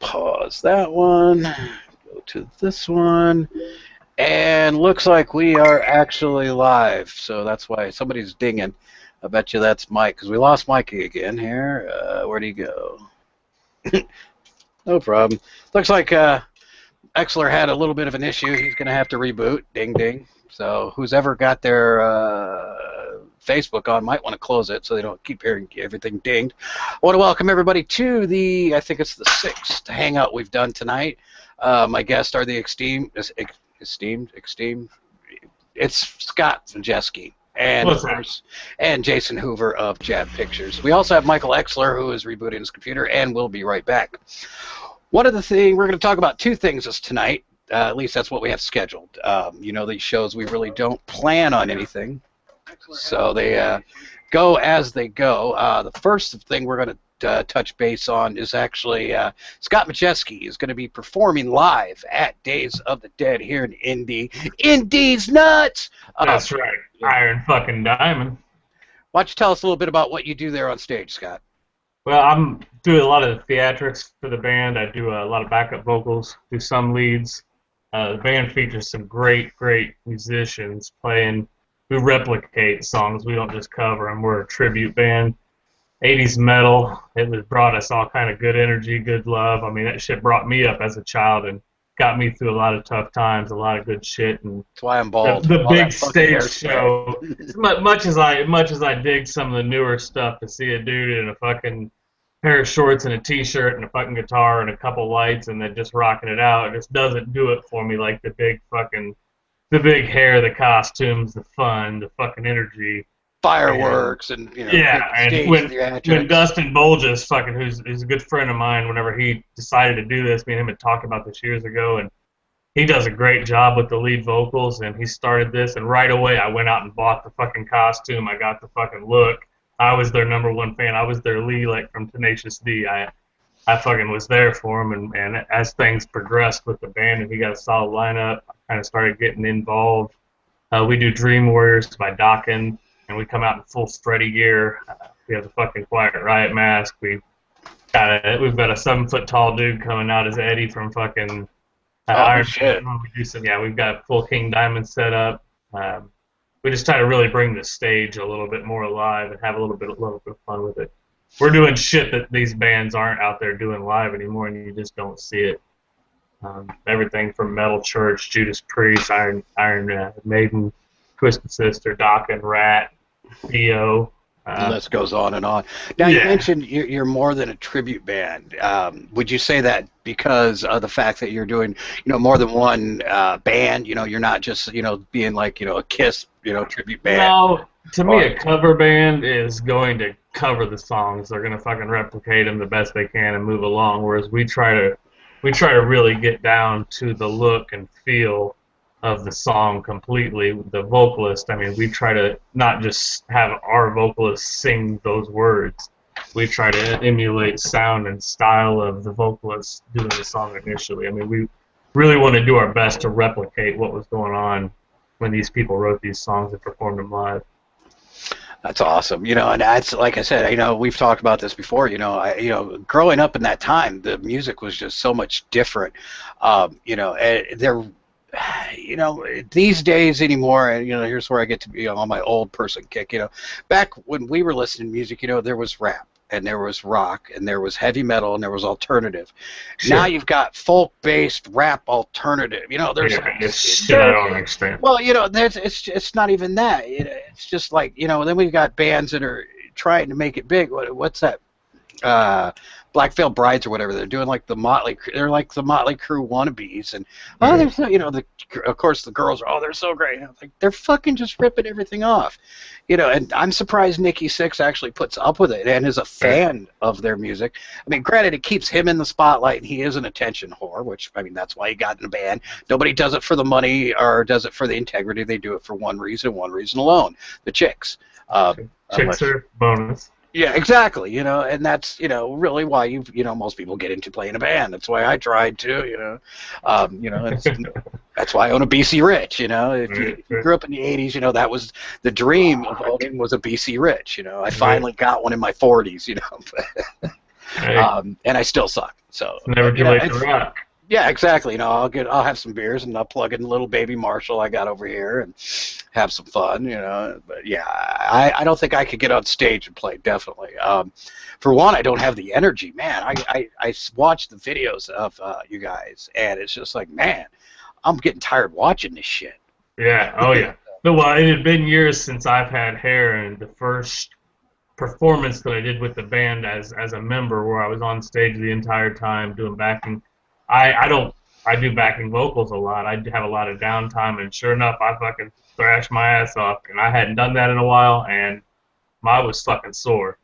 pause that one. Go to this one. And looks like we are actually live. So that's why somebody's dinging. I bet you that's Mike, because we lost Mikey again here. Where'd he go? No problem. Looks like Exler had a little bit of an issue. He's going to have to reboot. Ding, ding. So who's ever got their Facebook on might want to close it so they don't keep hearing everything dinged. I want to welcome everybody to the, I think it's the 6th hangout we've done tonight. My guests are the esteemed. It's Scott Majeski. And of course, and Jason Hoover of Jab Pictures. We also have Michael Exler, who is rebooting his computer, and we'll be right back. One of the things we're going to talk about, two things this tonight. At least that's what we have scheduled. You know, these shows we really don't plan on anything, so they go as they go. The first thing we're going to touch base on is actually Scott Majeski is going to be performing live at Days of the Dead here in Indy. Indy's nuts! That's right. Iron fucking Diamond. Why don't you tell us a little bit about what you do there on stage, Scott? Well, I'm doing a lot of the theatrics for the band. I do a lot of backup vocals, do some leads. The band features some great musicians playing who replicate songs. We don't just cover them. We're a tribute band. 80s metal. It has brought us all kind of good energy, good love. I mean, that shit brought me up as a child and got me through a lot of tough times, a lot of good shit. And that's why I'm bald. The big stage show. much as I dig some of the newer stuff, to see a dude in a fucking pair of shorts and a t-shirt and a fucking guitar and a couple lights and then just rocking it out, it just doesn't do it for me like the big hair, the costumes, the fun, the fucking energy. Fireworks and you know, yeah, and when Dustin Bolges, fucking who's a good friend of mine, whenever he decided to do this, me and him had talked about this years ago, and he does a great job with the lead vocals, and he started this, and right away I went out and bought the fucking costume, I got the fucking look. I was their #1 fan. I was their Lee, like from Tenacious D. I fucking was there for him, and as things progressed with the band and he got a solid lineup, I kind of started getting involved. We do Dream Warriors by Dokken. And we come out in full Freddy gear. We have the fucking Quiet Riot mask. We've got a 7-foot-tall dude coming out as Eddie from fucking Iron Man. We've got a full King Diamond set up. We just try to really bring the stage a little bit more alive and have a little bit of fun with it. We're doing shit that these bands aren't out there doing live anymore, and you just don't see it. Everything from Metal Church, Judas Priest, Iron Maiden, Twisted Sister, Dokken, Rat, Theo. The list goes on and on. Now, you mentioned you're more than a tribute band. Would you say that because of the fact that you're doing, more than one band? You're not just, being like, a Kiss, tribute band. No, to me, a cover band is going to cover the songs. They're going to fucking replicate them the best they can and move along. Whereas we try to really get down to the look and feel of the song completely. The vocalist, we try to not just have our vocalist sing those words. We try to emulate sound and style of the vocalist doing the song initially. We really want to do our best to replicate what was going on when these people wrote these songs and performed them live. That's awesome. And that's, like I said, we've talked about this before, growing up in that time, the music was just so much different. These days anymore, and here's where I get to be on my old person kick. Back when we were listening to music, there was rap and there was rock and there was heavy metal and there was alternative. Sure. Now you've got folk-based rap alternative. There's shit I don't understand. Well, it's not even that. It's just like then we've got bands that are trying to make it big. What's that? Black Veil Brides or whatever. They're doing like the Motley. They're like the Motley Crue wannabes, and they're so, of course the girls are they're so great. Like they're fucking just ripping everything off, And I'm surprised Nikki Sixx actually puts up with it and is a fan of their music. Granted, it keeps him in the spotlight, and he is an attention whore, which that's why he got in a band. Nobody does it for the money or does it for the integrity. They do it for one reason alone: the chicks. Chicks are bonus. Yeah, exactly. And that's really why most people get into playing a band. That's why I tried to. That's why I own a BC Rich. If you grew up in the '80s, that was the dream of owning was a BC Rich. I finally got one in my 40s. Hey. And I still suck. So never too late to rock. Yeah, exactly. You know, I'll have some beers and I'll plug in the little baby Marshall I got over here and have some fun. You know, but yeah, I don't think I could get on stage and play. Definitely. For one, I don't have the energy, man. I watch the videos of you guys, and it's just like, man, I'm getting tired watching this shit. Yeah. Oh yeah. Well, it had been years since I've had hair, and the first performance that I did with the band as a member, where I was on stage the entire time doing backing. I do backing vocals a lot. I have a lot of downtime, and sure enough, I fucking thrashed my ass off, and I hadn't done that in a while, and I was fucking sore.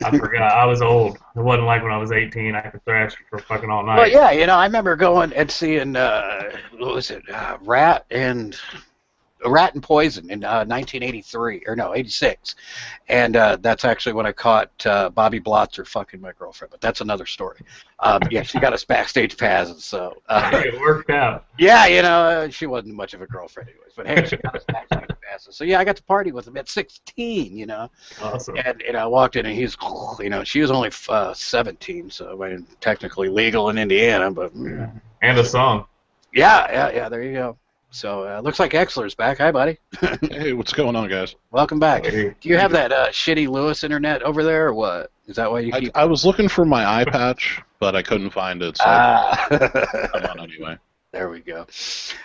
I forgot. I was old. It wasn't like when I was 18. I could thrash for fucking all night. Well, yeah, you know, I remember going and seeing what was it, Rat and Poison in 1983 or no 86, and that's actually when I caught Bobby Blotzer fucking my girlfriend. But that's another story. Yeah, she got us backstage passes, so it worked out. Yeah, you know, she wasn't much of a girlfriend anyways, but hey, she got us backstage passes. So yeah, I got to party with him at 16. You know, awesome. And I walked in and he's, you know, she was only 17, so I mean, technically legal in Indiana, but and a song. Yeah. There you go. So looks like Exler's back. Hi, buddy. Hey, what's going on, guys? Welcome back. Do you have that shitty Lewis internet over there, or what? Is that why you keep... I was looking for my eye patch, but I couldn't find it, so come on anyway. There we go.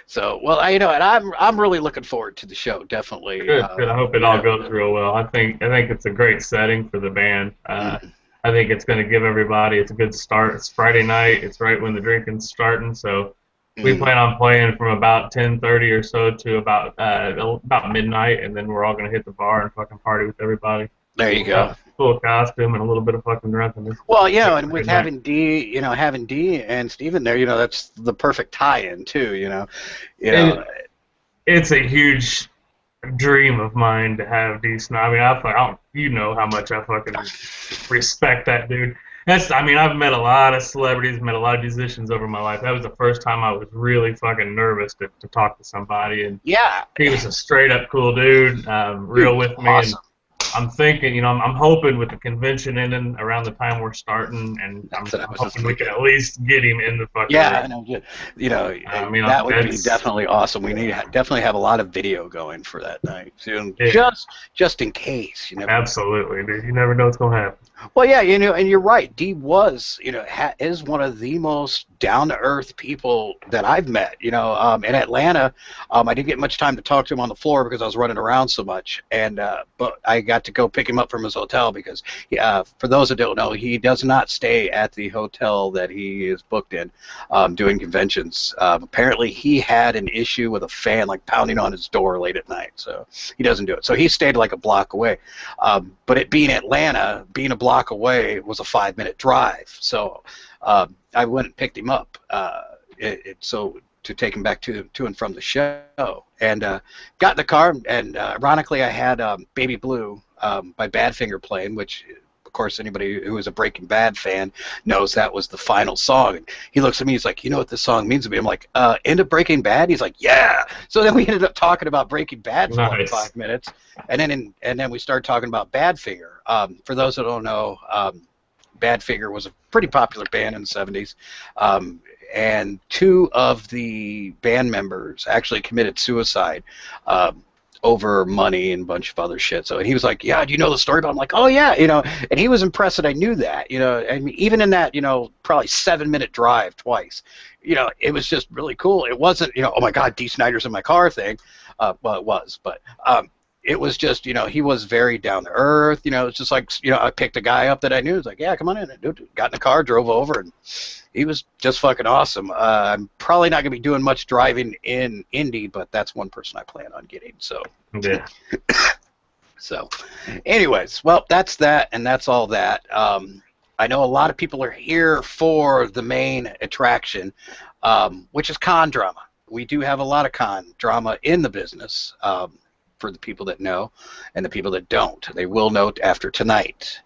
So, well, and I'm really looking forward to the show, definitely. Good. I hope it all goes real well. I think it's a great setting for the band. I think it's going to give everybody, it's a good start. It's Friday night. It's right when the drinking's starting, so... We plan on playing from about 10:30 or so to about midnight, and then we're all gonna hit the bar and fucking party with everybody. There you go. Full costume and a little bit of fucking drunkenness. Well, yeah, and with having Dee and Steven there, you know, that's the perfect tie-in too. You know, it's a huge dream of mine to have Dee Snider. I mean, you know how much I fucking respect that dude. I've met a lot of celebrities, met a lot of musicians over my life. That was the first time I was really fucking nervous to talk to somebody. And yeah, he was a straight up cool dude, real with me. Awesome. And I'm thinking, you know, I'm hoping with the convention ending around the time we're starting, and I'm hoping we can at least get him in the fucking room. I know. You know, that would be definitely awesome. We need to definitely have a lot of video going for that night soon, just in case. You know. Absolutely, dude. You never know what's gonna happen. Well, yeah, you know, and you're right. Dee was, you know, is one of the most down-to-earth people that I've met. You know, in Atlanta, I didn't get much time to talk to him on the floor because I was running around so much, and but I got to go pick him up from his hotel because, for those that don't know, he does not stay at the hotel that he is booked in, doing conventions. Apparently, he had an issue with a fan like pounding on his door late at night, so he doesn't do it. So he stayed like a block away. But it being Atlanta, being a block away was a 5-minute drive. So I went and picked him up. So to take him back to and from the show, and got in the car. And ironically, I had "Baby Blue" by Badfinger playing, which, of course, anybody who is a Breaking Bad fan knows that was the final song. And he looks at me, he's like, "You know what this song means to me?" I'm like, "End of Breaking Bad?" He's like, "Yeah." So then we ended up talking about Breaking Bad for like 5 minutes, and then we started talking about Badfinger. For those that don't know, Badfinger was a pretty popular band in the 70s. And 2 of the band members actually committed suicide over money and a bunch of other shit. So, and he was like, "Yeah, do you know the story about it?" I'm like, "Oh yeah," you know. And he was impressed that I knew that, you know. And even in that, you know, probably 7-minute drive twice, you know, it was just really cool. It wasn't, you know, "Oh my God, Dee Snider's in my car" thing. Well, it was, but it was just, you know, he was very down to earth. You know, it's just like, you know, I picked a guy up that I knew. It was like, "Yeah, come on in." Dude, got in the car, drove over, and he was just fucking awesome. I'm probably not going to be doing much driving in Indy, but that's one person I plan on getting. So, yeah. So, anyways, well, that's that, and that's all that. I know a lot of people are here for the main attraction, which is con drama. We do have a lot of con drama in the business. For the people that know and the people that don't. They will note after tonight.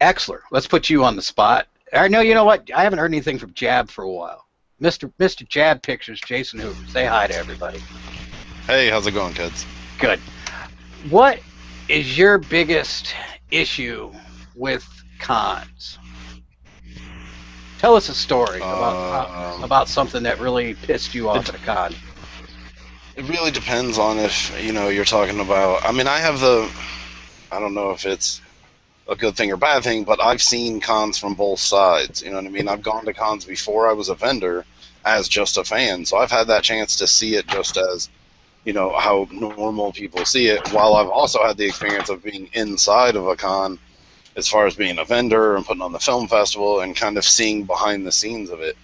Exler, let's put you on the spot. I know, you know what? I haven't heard anything from Jab for a while. Mr. Jab Pictures, Jason Hoover. Say hi to everybody. Hey, how's it going, kids? Good. What is your biggest issue with cons? Tell us a story about something that really pissed you off at a con. It really depends on if, you're talking about... I mean, I don't know if it's a good thing or bad thing, but I've seen cons from both sides. You know what I mean? I've gone to cons before I was a vendor as just a fan, so I've had that chance to see it just as, how normal people see it, while I've also had the experience of being inside of a con as far as being a vendor and putting on the film festival and kind of seeing behind the scenes of it.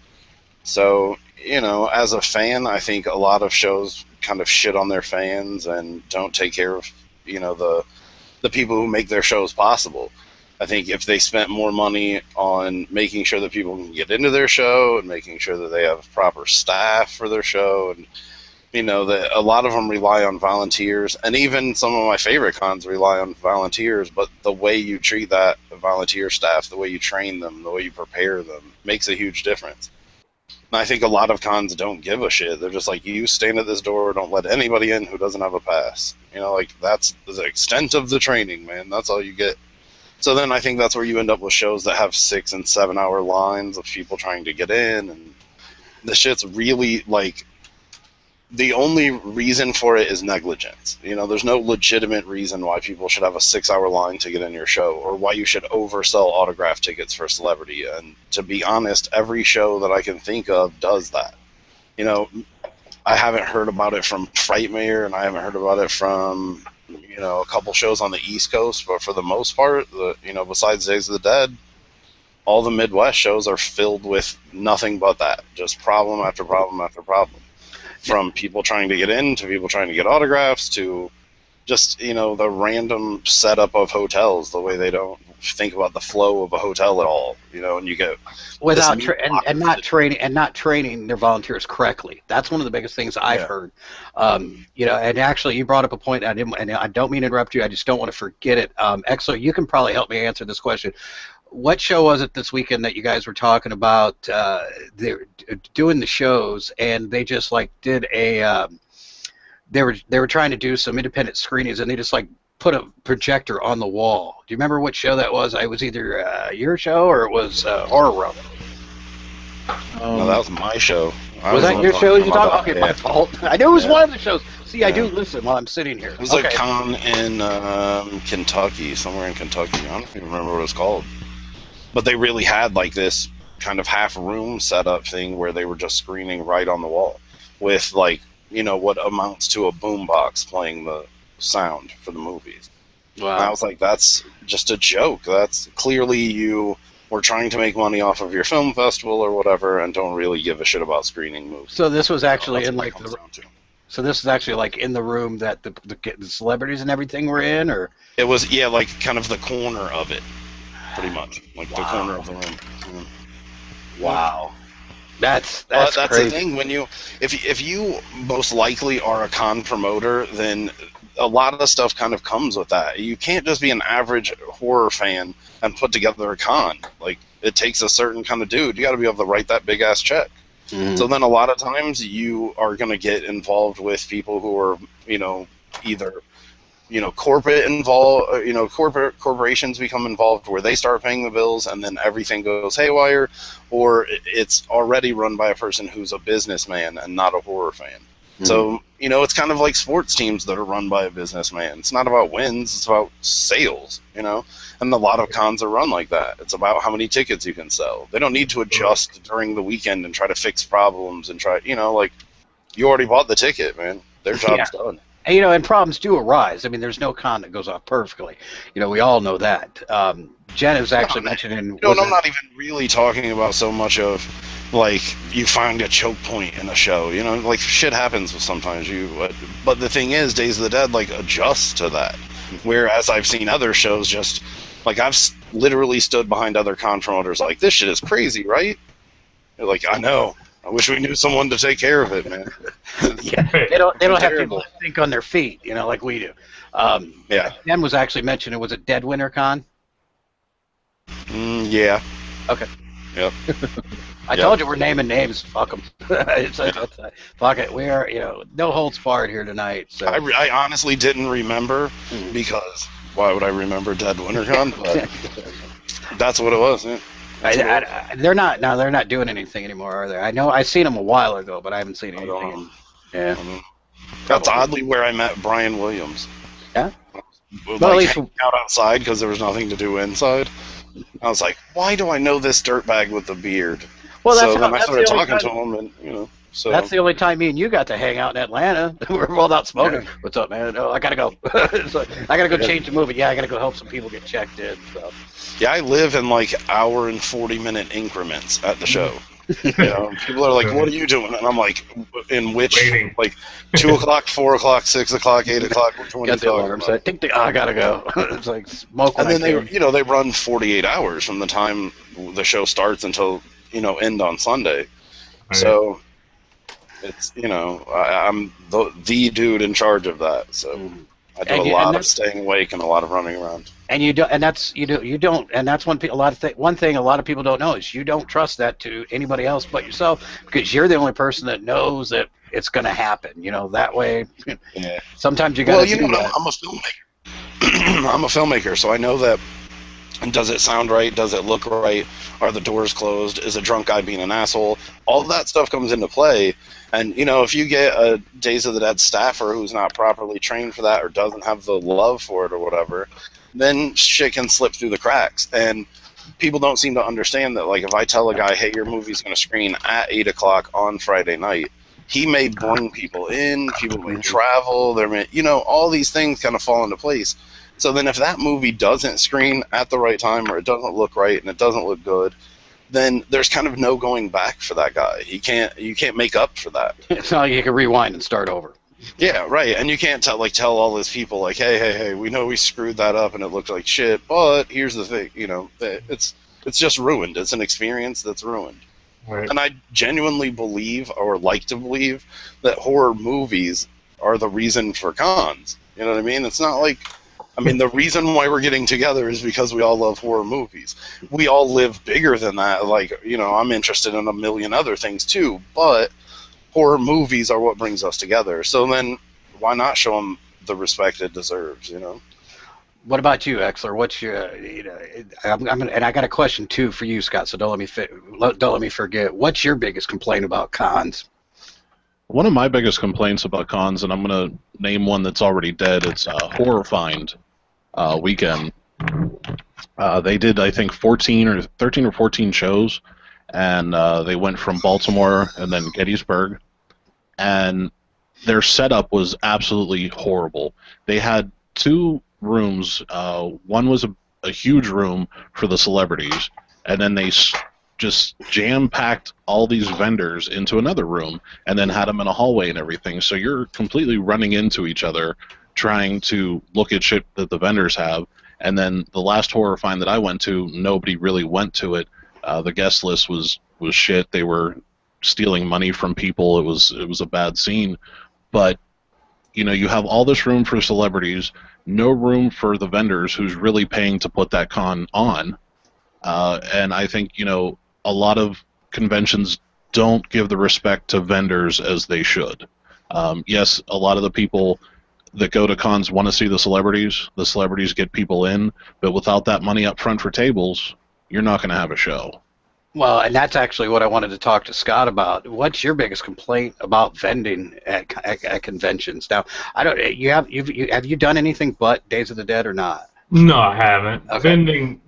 So, as a fan, I think a lot of shows kind of shit on their fans and don't take care of, the people who make their shows possible. I think if they spent more money on making sure that people can get into their show and making sure that they have proper staff for their show, and that a lot of them rely on volunteers, and even some of my favorite cons rely on volunteers, but the way you treat that volunteer staff, the way you train them, the way you prepare them, makes a huge difference. And I think a lot of cons don't give a shit. They're just like, you stand at this door, don't let anybody in who doesn't have a pass. That's the extent of the training, man. That's all you get. So then I think that's where you end up with shows that have 6 and 7 hour lines of people trying to get in, and the shit's really, the only reason for it is negligence. There's no legitimate reason why people should have a 6-hour line to get in your show, or why you should oversell autograph tickets for celebrity. And to be honest, every show that I can think of does that. I haven't heard about it from Frightmare, and I haven't heard about it from, a couple shows on the East Coast, but for the most part, besides Days of the Dead, all the Midwest shows are filled with nothing but that. Just problem after problem after problem. From people trying to get in, to people trying to get autographs, to just, the random setup of hotels, the way they don't think about the flow of a hotel at all, and you get... Without not training their volunteers correctly. That's one of the biggest things I've heard. And actually you brought up a point, and I don't mean to interrupt you, I just don't want to forget it. Exo, you can probably help me answer this question. What show was it this weekend that you guys were talking about? They're doing the shows, and they just did a. They were trying to do some independent screenings, and they just put a projector on the wall. Do you remember what show that was? It was either your show or it was Horror Room. No, that was my show. Was that your show? You talking? Okay, my fault. I knew it was one of the shows. See, I do listen while I'm sitting here. It was a con in Kentucky, somewhere in Kentucky. I don't even remember what it was called. But they really had this kind of half room setup thing where they were just screening right on the wall with what amounts to a boombox playing the sound for the movies. Wow. And I was like, that's just a joke. That's clearly you were trying to make money off of your film festival or whatever, and don't really give a shit about screening movies. So this was actually in So this is actually in the room that the celebrities and everything were in, or it was kind of the corner of it. Pretty much, the corner of the room. Wow, that's crazy. The thing. When if you most likely are a con promoter, then a lot of the stuff kind of comes with that. You can't just be an average horror fan and put together a con. It takes a certain kind of dude. You got to be able to write that big ass check. Mm-hmm. So then a lot of times you are going to get involved with people who are either corporations become involved where they start paying the bills, and then everything goes haywire, or it's already run by a person who's a businessman and not a horror fan. Mm-hmm. So, it's kind of like sports teams that are run by a businessman. It's not about wins, it's about sales, and a lot of cons are run like that. It's about how many tickets you can sell. They don't need to adjust during the weekend and try to fix problems and try, you already bought the ticket, man. Their job's done. And problems do arise. I mean, there's no con that goes off perfectly. We all know that. Jen was actually mentioning... I'm not even really talking about so much of, you find a choke point in a show. Shit happens sometimes. But the thing is, Days of the Dead, adjusts to that. Whereas I've seen other shows just... I've literally stood behind other con promoters this shit is crazy, right? They're I know. I wish we knew someone to take care of it, man. Yeah, they don't have people to think on their feet, like we do. Yeah. Jen was actually mentioning, was it Dead Winter Con? Yeah. Okay. Yep. I told you we're naming names. Fuck them. Fuck it. We are, no holds barred here tonight. So I honestly didn't remember because why would I remember Dead Winter Con? But that's what it was. Yeah. They're not. No, they're not doing anything anymore, are they? I know I seen them a while ago, but I haven't seen I anything. don't know. Yeah. That's oddly where I met Brian Williams. Yeah. Like, Well, at least hanging out outside because there was nothing to do inside. I was like, why do I know this dirtbag with the beard? well, So that's then how, I that's started the only talking time, to him, and so that's the only time me and you got to hang out in Atlanta. We were both out smoking. Yeah. What's up, man? Oh, I gotta go. So, I gotta go change the movie. Yeah, I gotta go help some people get checked in. So. yeah, I live in like hour and 40-minute increments at the show. People are like, "What are you doing?" And I'm like, "In which Waiting. like 2 o'clock, 4 o'clock, 6 o'clock, 8 o'clock? Which one are you Got the talking alarm about?" set. Tick, tick, I gotta go. It's like smoke. And when then I can. they run 48 hours from the time the show starts until end on Sunday. Right. So it's I'm the dude in charge of that. So I do a lot of staying awake and a lot of running around. And you don't, and that's you don't, and that's one thing a lot of people don't know is you don't trust that to anybody else but yourself because you're the only person that knows that it's going to happen. That way. Yeah. Sometimes you got. Well, I'm a filmmaker. I'm a filmmaker, so I know that. Does it sound right? Does it look right? Are the doors closed? Is a drunk guy being an asshole? All that stuff comes into play. And, if you get a Days of the Dead staffer who's not properly trained for that or doesn't have the love for it or whatever, then shit can slip through the cracks. And people don't seem to understand that, like, if I tell a guy, hey, your movie's going to screen at 8 o'clock on Friday night, he may bring people in, people may travel, all these things kind of fall into place. So then if that movie doesn't screen at the right time or it doesn't look right and it doesn't look good, then there's kind of no going back for that guy. You can't make up for that. It's not like you can rewind and start over. Yeah, right. And you can't tell all these people like, hey, we know we screwed that up and it looked like shit, but here's the thing, it's just ruined. It's an experience that's ruined. Right. And I genuinely believe or like to believe that horror movies are the reason for cons. You know what I mean? It's not like the reason why we're getting together is because we all love horror movies. We all live bigger than that. Like, I'm interested in a million other things too, but horror movies are what brings us together. So then why not show them the respect it deserves, What about you, Exler? What's your, and I got a question too for you, Scott. So don't let me forget. What's your biggest complaint about cons? One of my biggest complaints about cons, and I'm going to name one that's already dead, it's Horror Find weekend. They did, I think, 13 or 14 shows, and they went from Baltimore and then Gettysburg, and their setup was absolutely horrible. They had 2 rooms. One was a huge room for the celebrities, and then they just jam-packed all these vendors into another room and then had them in a hallway and everything. So you're completely running into each other trying to look at shit that the vendors have. And then the last Horror Find that I went to, nobody really went to it. The guest list was shit. They were stealing money from people. It was a bad scene. But, you have all this room for celebrities, no room for the vendors who's really paying to put that con on. And I think, a lot of conventions don't give the respect to vendors as they should. Yes, a lot of the people that go to cons want to see the celebrities. The celebrities get people in, but without that money up front for tables, you're not going to have a show. Well, and that's actually what I wanted to talk to Scott about. What's your biggest complaint about vending at conventions? Now, have you done anything but Days of the Dead or not? No, I haven't. Okay.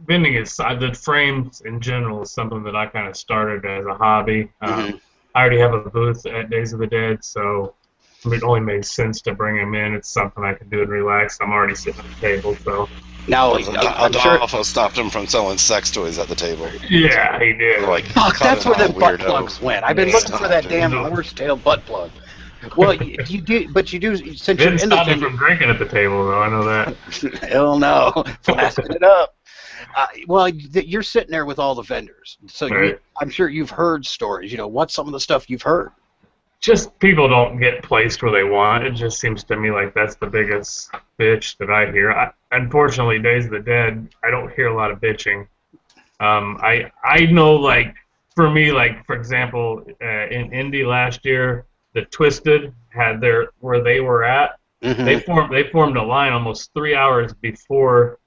Vending is the frames in general is something that I kind of started as a hobby. I already have a booth at Days of the Dead, so it only made sense to bring them in. It's something I can do and relax. I'm already sitting at the table, so. Now, I'm sure. Adolfo stopped him from selling sex toys at the table. Yeah, he did. Like, Fuck, that's where the butt weirdo. plugs went. I've been looking for that damn horsetail butt plug. Well, you do, since you're Didn't in the stop me from drinking at the table, though. I know that. Hell no, flapping it up. Well, you're sitting there with all the vendors, so Right. I'm sure you've heard stories. What's some of the stuff you've heard? Just people don't get placed where they want. It just seems to me like that's the biggest bitch that I hear. Unfortunately, Days of the Dead, I don't hear a lot of bitching. I know, like, for me, like, for example, in Indy last year, the Twisted had where they were at. Mm-hmm. They formed a line almost 3 hours before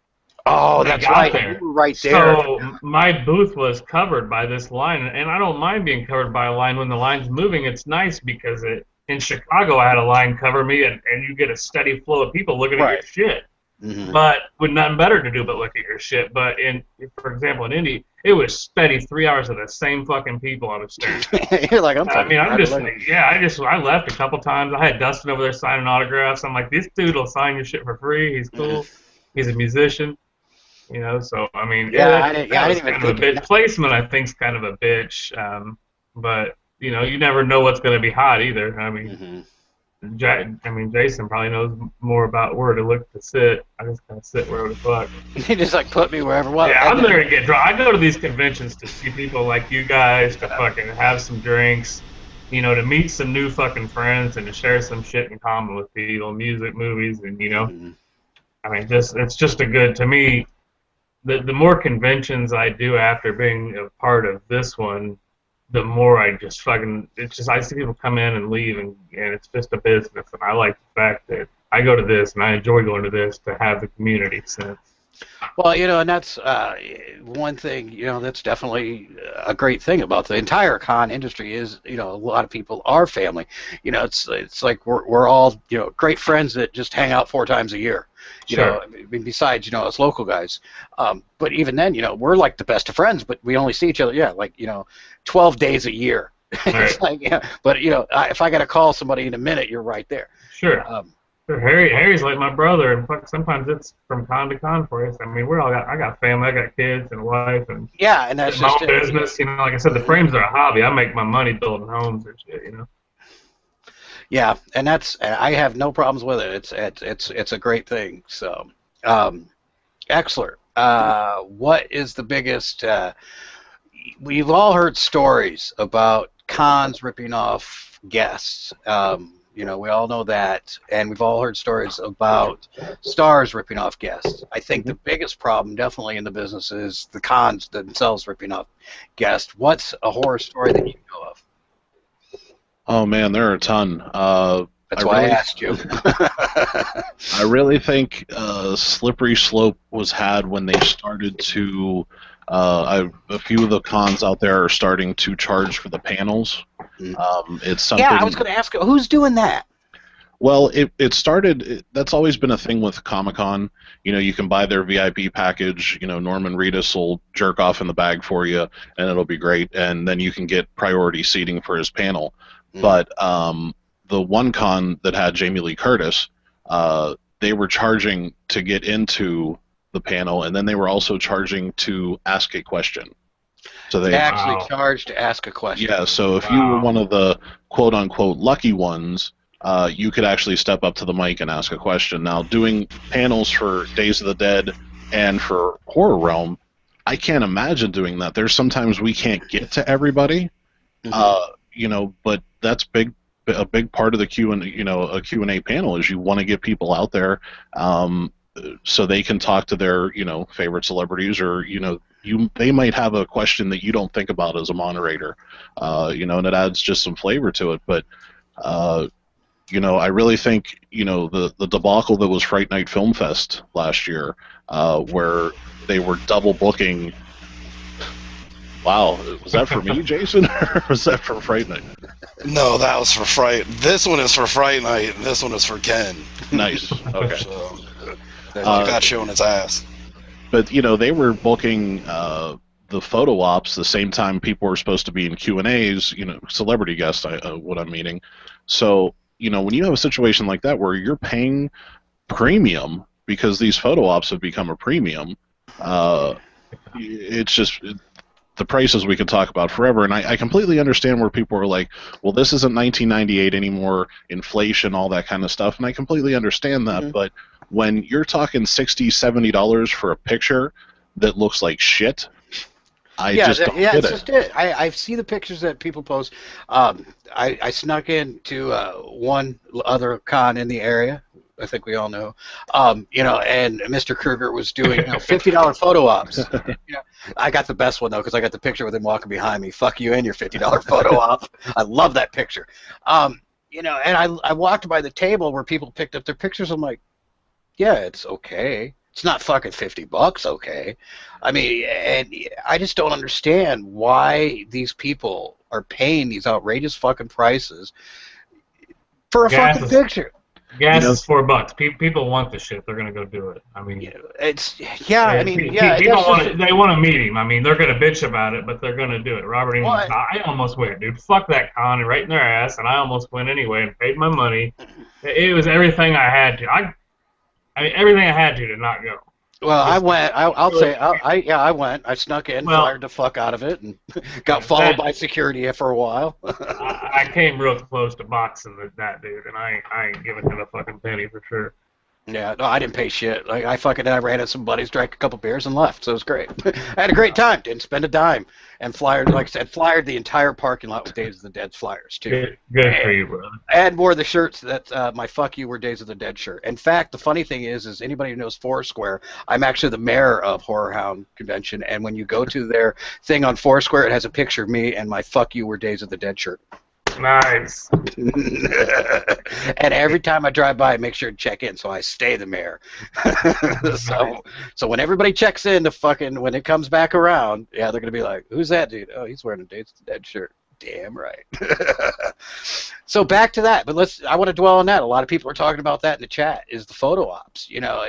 Oh, that's right. There. You were right there. So my booth was covered by this line, and I don't mind being covered by a line when the line's moving. It's nice because in Chicago I had a line cover me, and you get a steady flow of people looking at your shit. Mm-hmm. But with nothing better to do but look at your shit. But for example, in Indy, it was steady 3 hours of the same fucking people I was staring at. You're like, I left a couple times. I had Dustin over there signing autographs. I'm like, this dude will sign your shit for free. He's cool. He's a musician. You know, so I mean, I didn't even think of a bitch. Placement, I think, is kind of a bitch. But you know, you never know what's going to be hot either. I mean, Jason probably knows more about where to look to sit. I just kind of sit wherever the fuck. He just like put me wherever. Well, yeah, I'm there to get drunk. I go to these conventions to see people like you guys, to fucking have some drinks, you know, to meet some new fucking friends and to share some shit in common with people, music, movies, and you know, I mean, it's just a good to me. The more conventions I do after being a part of this one, the more I just fucking, I see people come in and leave, and it's just a business, and I like the fact that I go to this, and I enjoy going to this to have the community sense. Well, you know, and that's one thing, you know, that's definitely a great thing about the entire con industry is, you know, a lot of people are family. You know, it's like we're all, you know, great friends that just hang out 4 times a year. You know, I mean, besides, you know, us local guys. But even then, you know, we're like the best of friends, but we only see each other, like, you know, 12 days a year. It's like, yeah, but, you know, if I got to call somebody in a minute, you're right there. Sure. Harry's like my brother, and sometimes it's from con to con for us. I mean, I got family, I got kids and a wife, and and that's my just own business. You know, like I said, the frames are a hobby. I make my money building homes and shit. You know. Yeah, and I have no problems with it. It's a great thing. So, Exler, what is the biggest? We've all heard stories about cons ripping off guests. You know, we all know that, and we've all heard stories about stars ripping off guests. I think the biggest problem, definitely in the business, is the cons themselves ripping off guests. What's a horror story that you know of? Oh man, there are a ton. That's why I asked you. I really think slippery slope was had when they started to. A few of the cons out there are starting to charge for the panels. It's something. Yeah, I was going to ask, who's doing that? Well, it started. That's always been a thing with Comic-Con. You know, you can buy their VIP package. You know, Norman Reedus will jerk off in the bag for you, and it'll be great. And then you can get priority seating for his panel. But the one con that had Jamie Lee Curtis, they were charging to get into the panel, and then they were also charging to ask a question. So they actually charged to ask a question. Yeah, so if you were one of the quote-unquote lucky ones, you could actually step up to the mic and ask a question. Now, doing panels for Days of the Dead and for Horror Realm, I can't imagine doing that. There's sometimes we can't get to everybody, you know, but that's a big part of the a Q&A panel is you want to get people out there so they can talk to their, you know, favorite celebrities, or, you know, they might have a question that you don't think about as a moderator, you know, and it adds just some flavor to it. But, you know, I really think, you know, the debacle that was Fright Night Film Fest last year, where they were double booking. Wow, was that for me, Jason, or was that for Fright Night? No, that was for Fright. This one is for Fright Night, and this one is for Ken. Nice. Okay. So, got showing its ass. But, you know, they were booking the photo ops the same time people were supposed to be in Q&As, you know, celebrity guests, what I'm meaning. So, you know, when you have a situation like that where you're paying premium because these photo ops have become a premium, it's just... the prices we could talk about forever, and I completely understand where people are like, well, this isn't 1998 anymore, inflation, all that kind of stuff, and I completely understand that, but when you're talking $60, $70 for a picture that looks like shit, I just don't get it. Just it. I see the pictures that people post. I snuck into one other con in the area. I think we all know, you know, and Mr. Kruger was doing $50 photo ops. You know, I got the best one though because I got the picture with him walking behind me. Fuck you and your $50 photo op. I love that picture. You know, and I walked by the table where people picked up their pictures. I'm like, yeah, it's okay. It's not fucking $50, okay? I mean, and I just don't understand why these people are paying these outrageous fucking prices for a fucking picture. Gas is $4. People want this shit. They're gonna go do it. I mean, People they want to meet him. I mean, they're gonna bitch about it, but they're gonna do it. Robert England, I almost went, dude. Fuck that con, right in their ass, and I almost went anyway and paid my money. It was everything I had to. I mean, everything I had to not go. Well, I went. I went. I snuck in, fired the fuck out of it, and got followed by security for a while. I came real close to boxing that dude, and I ain't giving him a fucking penny for sure. Yeah, no, I didn't pay shit. Like I ran into some buddies, drank a couple beers, and left. So it was great. I had a great time. Didn't spend a dime, and flyered, like I said, flyered the entire parking lot with Days of the Dead flyers too. Good for you, brother. And wore the shirts that my "Fuck You, We're Days of the Dead" shirt. In fact, the funny thing is anybody who knows Foursquare, I'm actually the mayor of Horror Hound Convention, and when you go to their thing on Foursquare, it has a picture of me and my "Fuck You, We're Days of the Dead" shirt. Nice. And every time I drive by, I make sure to check in, so I stay the mayor. So when everybody checks in, when it comes back around, yeah, they're gonna be like, "Who's that dude? Oh, he's wearing a Days of the Dead shirt." Damn right. So back to that, but I want to dwell on that. A lot of people are talking about that in the chat. Is the photo ops? You know,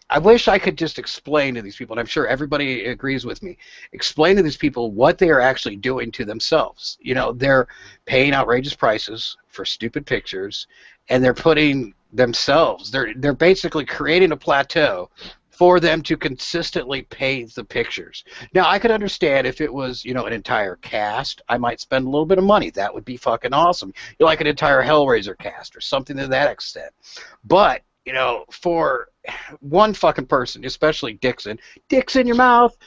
I wish I could just explain to these people, and I'm sure everybody agrees with me, explain to these people what they are actually doing to themselves. You know, they're paying outrageous prices for stupid pictures, and they're putting themselves, they're basically creating a plateau for them to consistently pay the pictures. Now, I could understand if it was, an entire cast, I might spend a little bit of money. That would be fucking awesome. You like an entire Hellraiser cast or something to that extent. But, for one fucking person, especially Dixon, dicks in your mouth.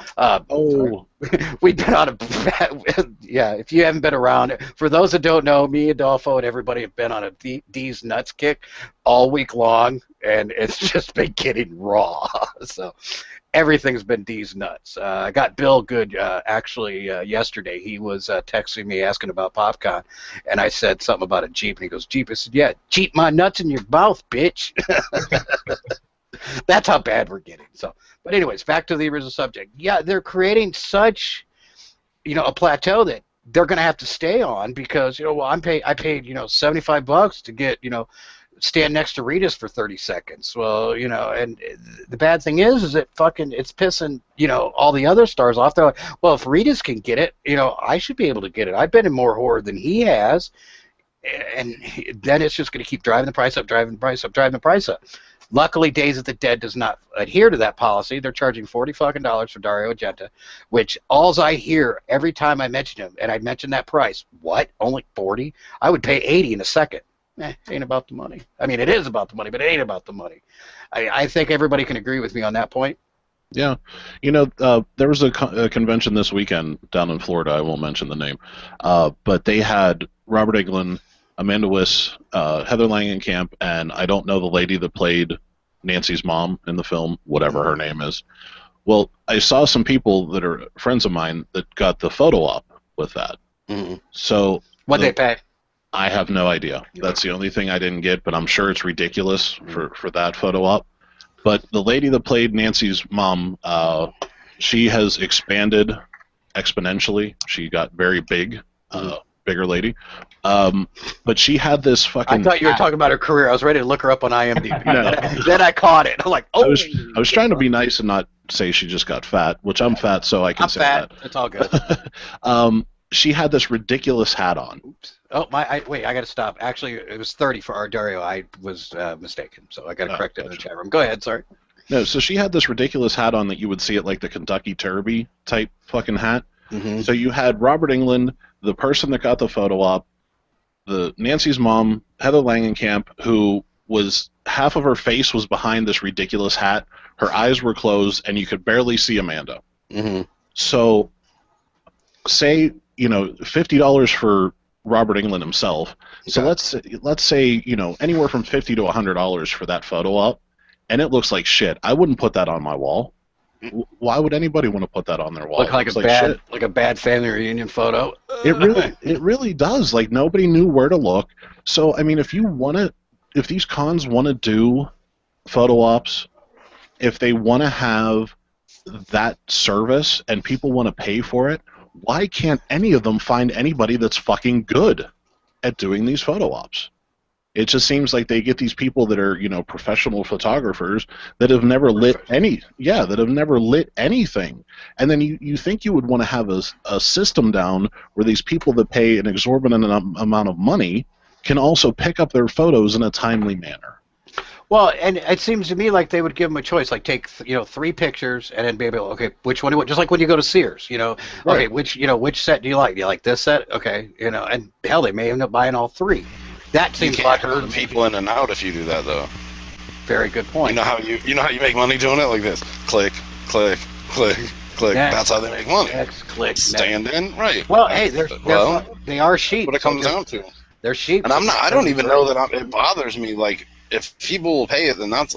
We've been on if you haven't been around, for those that don't know, me, Adolfo, and everybody have been on a D's nuts kick all week long, and it's just been getting raw. So everything's been D's nuts. I got Bill Good actually yesterday. He was texting me asking about PopCon, and I said something about a Jeep, and he goes, "Jeep?" I said, "Yeah, Jeep my nuts in your mouth, bitch." That's how bad we're getting. So, but anyways, back to the original subject. Yeah, they're creating such, a plateau that they're going to have to stay on because, I paid $75 to get, stand next to Ritas for 30 seconds. Well, and the bad thing is it's pissing, all the other stars off. They're like, well, if Ritas can get it, I should be able to get it. I've been in more horror than he has. And then it's just going to keep driving the price up. Luckily, Days of the Dead does not adhere to that policy. They're charging $40 for Dario Argento, which alls I hear every time I mention him, and I mention that price. What? Only 40? I would pay 80 in a second. Ain't about the money. I mean, it is about the money, but it ain't about the money. I think everybody can agree with me on that point. Yeah. There was a convention this weekend down in Florida. I won't mention the name. But they had Robert Englund, Amanda Wyss, Heather Langenkamp, and I don't know the lady that played Nancy's mom in the film, whatever her name is. Well, I saw some people that are friends of mine that got the photo op with that. Mm-hmm. So what'd they pay? I have no idea. That's the only thing I didn't get, but I'm sure it's ridiculous for that photo op. But the lady that played Nancy's mom, she has expanded exponentially. She got very big, bigger lady. But she had this fucking... I thought you were talking about her career. I was ready to look her up on IMDb. No. Then I caught it. I'm like, oh. I was trying to be nice and not say she just got fat, which I'm fat, so I can say fat. That. It's all good. She had this ridiculous hat on. Oops. Oh, wait, I got to stop. Actually, it was 30 for our Dario. I was mistaken, so I got to correct it in the chat room. Go ahead, sorry. No, so she had this ridiculous hat on that you would see at like the Kentucky Derby type fucking hat. Mm-hmm. So you had Robert Englund, the person that got the photo op, the Nancy's mom, Heather Langenkamp, who was half of her face was behind this ridiculous hat. Her eyes were closed, and you could barely see Amanda. Mm-hmm. So, say $50 for Robert Englund himself. So let's say anywhere from $50 to $100 for that photo op, and it looks like shit. I wouldn't put that on my wall. Why would anybody want to put that on their wall? Look like a bad family reunion photo. It really does. Like nobody knew where to look. So I mean, if these cons want to do photo ops, if they want to have that service and people want to pay for it, why can't any of them find anybody that's fucking good at doing these photo ops? It just seems like they get these people that are, professional photographers that have never lit anything. And then you think you would want to have a system down where these people that pay an exorbitant amount of money can also pick up their photos in a timely manner. Well, and it seems to me like they would give them a choice, like take 3 pictures and then be able, okay, which one do you want? Just like when you go to Sears, Right. Okay, which set do you like? Do you like this set? Okay, and hell, they may end up buying all 3. That seems you like can't hurt people in and out if you do that, though. Very good point. You know how you make money doing it like this? Click, click, click, click. Next. That's how they make money. Next, click, Stand next. in, right? Well, hey, they are sheep. What it comes down to. They're sheep. And I don't even know that it bothers me. Like, if people will pay it, then that's,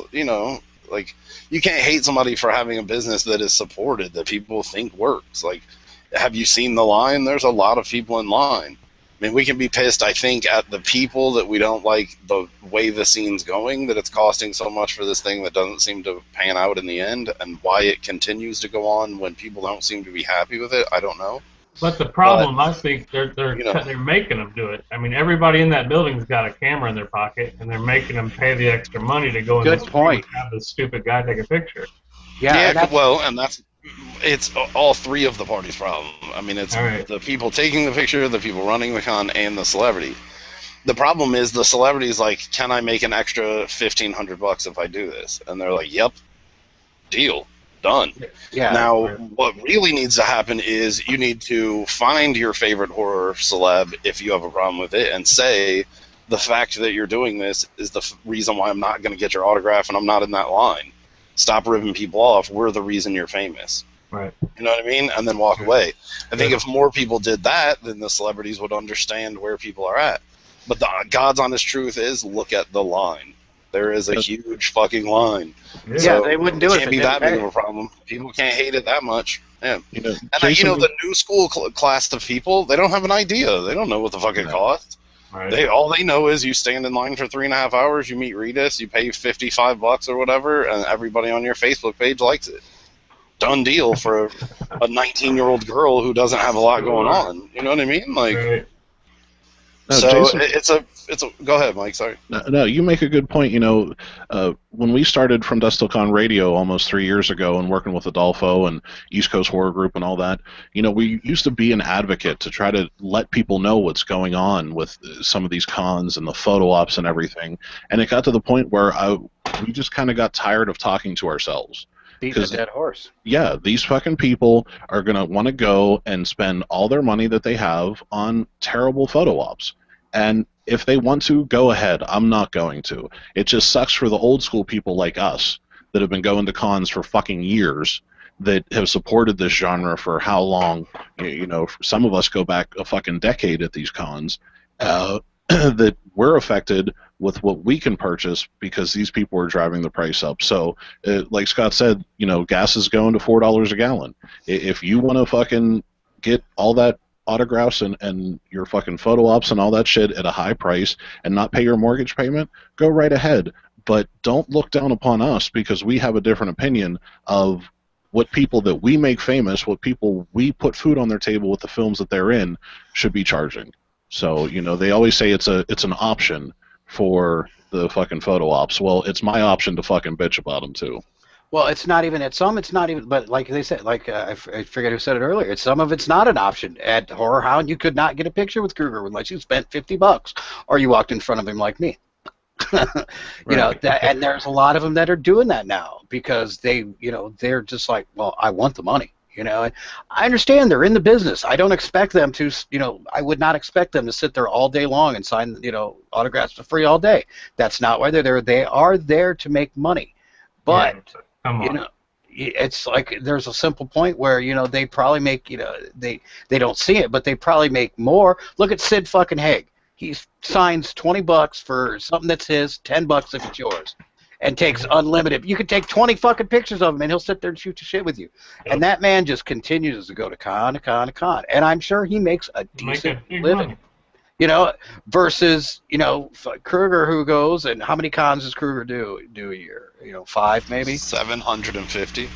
like, you can't hate somebody for having a business that is supported, that people think works. Like, have you seen the line? There's a lot of people in line. I mean, we can be pissed, I think, at the people that we don't like the way the scene's going, that it's costing so much for this thing that doesn't seem to pan out in the end, and why it continues to go on when people don't seem to be happy with it. I don't know. But the problem, I think, they're making them do it. I mean, everybody in that building's got a camera in their pocket, and they're making them pay the extra money to go in Good point. and have this stupid guy take a picture. Yeah, it's all 3 of the parties' problem. I mean, it's the people taking the picture, the people running the con, and the celebrity. The problem is the celebrity's like, can I make an extra $1,500 if I do this? And they're like, yep, deal, done. Yeah. Now, what really needs to happen is you need to find your favorite horror celeb if you have a problem with it, and say, the fact that you're doing this is the reason why I'm not going to get your autograph and I'm not in that line. Stop ripping people off. We're the reason you're famous. Right. You know what I mean? And then walk away. I think if more people did that, then the celebrities would understand where people are at. But the God's honest truth is, look at the line. There is a huge fucking line. Yeah, so they wouldn't do it. It can't be that big of a problem. People can't hate it that much. Yeah. Jason, The new school class of people, they don't have an idea. They don't know what the fuck it costs. Right. All they know is you stand in line for 3.5 hours, you meet Reedus, you pay $55 or whatever, and everybody on your Facebook page likes it. Done deal for a 19-year-old girl who doesn't have a lot going on. You know what I mean? Like, Right. No, so Jason, it's a. Go ahead, Mike. Sorry. No, you make a good point. When we started From Dusk Till Con Radio almost 3 years ago and working with Adolfo and East Coast Horror Group and all that, we used to be an advocate to try to let people know what's going on with some of these cons and the photo ops and everything. And it got to the point where we just kind of got tired of talking to ourselves. Beating a dead horse. Yeah, these fucking people are going to want to go and spend all their money that they have on terrible photo ops. And if they want to, go ahead. I'm not going to. It just sucks for the old school people like us that have been going to cons for fucking years, that have supported this genre for how long. Some of us go back a fucking decade at these cons, that we're affected with what we can purchase because these people are driving the price up. So, like Scott said, gas is going to $4 a gallon. If you want to fucking get all that autographs and your fucking photo ops and all that shit at a high price and not pay your mortgage payment, go right ahead. But don't look down upon us because we have a different opinion of what people that we make famous, what people we put food on their table with the films that they're in, should be charging. So, they always say it's an option for the fucking photo ops. Well, it's my option to fucking bitch about them too. Well, it's not even at some. It's not even. But like they said, I forget who said it earlier. Some of it's not an option. At Horror Hound, you could not get a picture with Kruger unless you spent $50, or you walked in front of him like me. And there's a lot of them that are doing that now because they're just like, well, I want the money. And I understand they're in the business. I don't expect them to, I would not expect them to sit there all day long and sign, autographs for free all day. That's not why they're there. They are there to make money. But, it's like there's a simple point where, they probably make, they don't see it, but they probably make more. Look at Sid fucking Haig. He signs $20 for something that's his, $10 if it's yours. And takes unlimited. You could take 20 fucking pictures of him, and he'll sit there and shoot the shit with you. Yep. And that man just continues to go to con to con to con. And I'm sure he makes a decent living. Money. You know, versus, you know, Kruger, who goes, and how many cons does Kruger do a year? You know, 5 maybe? 750.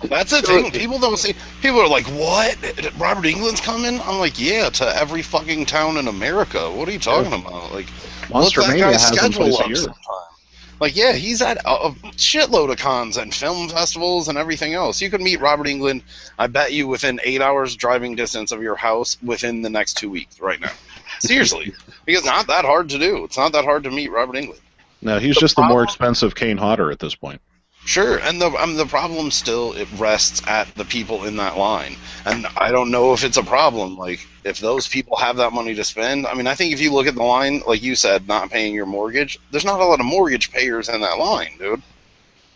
That's the thing. People don't see. People are like, "What? Robert Englund's coming?" I'm like, "Yeah, to every fucking town in America. What are you talking about? Like, Monster look that Mania guy's has him schedule twice a up year. sometime. Like, yeah, he's at a shitload of cons and film festivals and everything else. You could meet Robert Englund, I bet you, within 8 hours driving distance of your house within the next 2 weeks right now. Seriously. Because it's not that hard to do. It's not that hard to meet Robert Englund. No, he's just the more expensive Kane Hodder at this point. Sure, and the problem still, it rests at the people in that line. And I don't know if it's a problem. Like, if those people have that money to spend, I mean, I think if you look at the line, like you said, not paying your mortgage, there's not a lot of mortgage payers in that line, dude.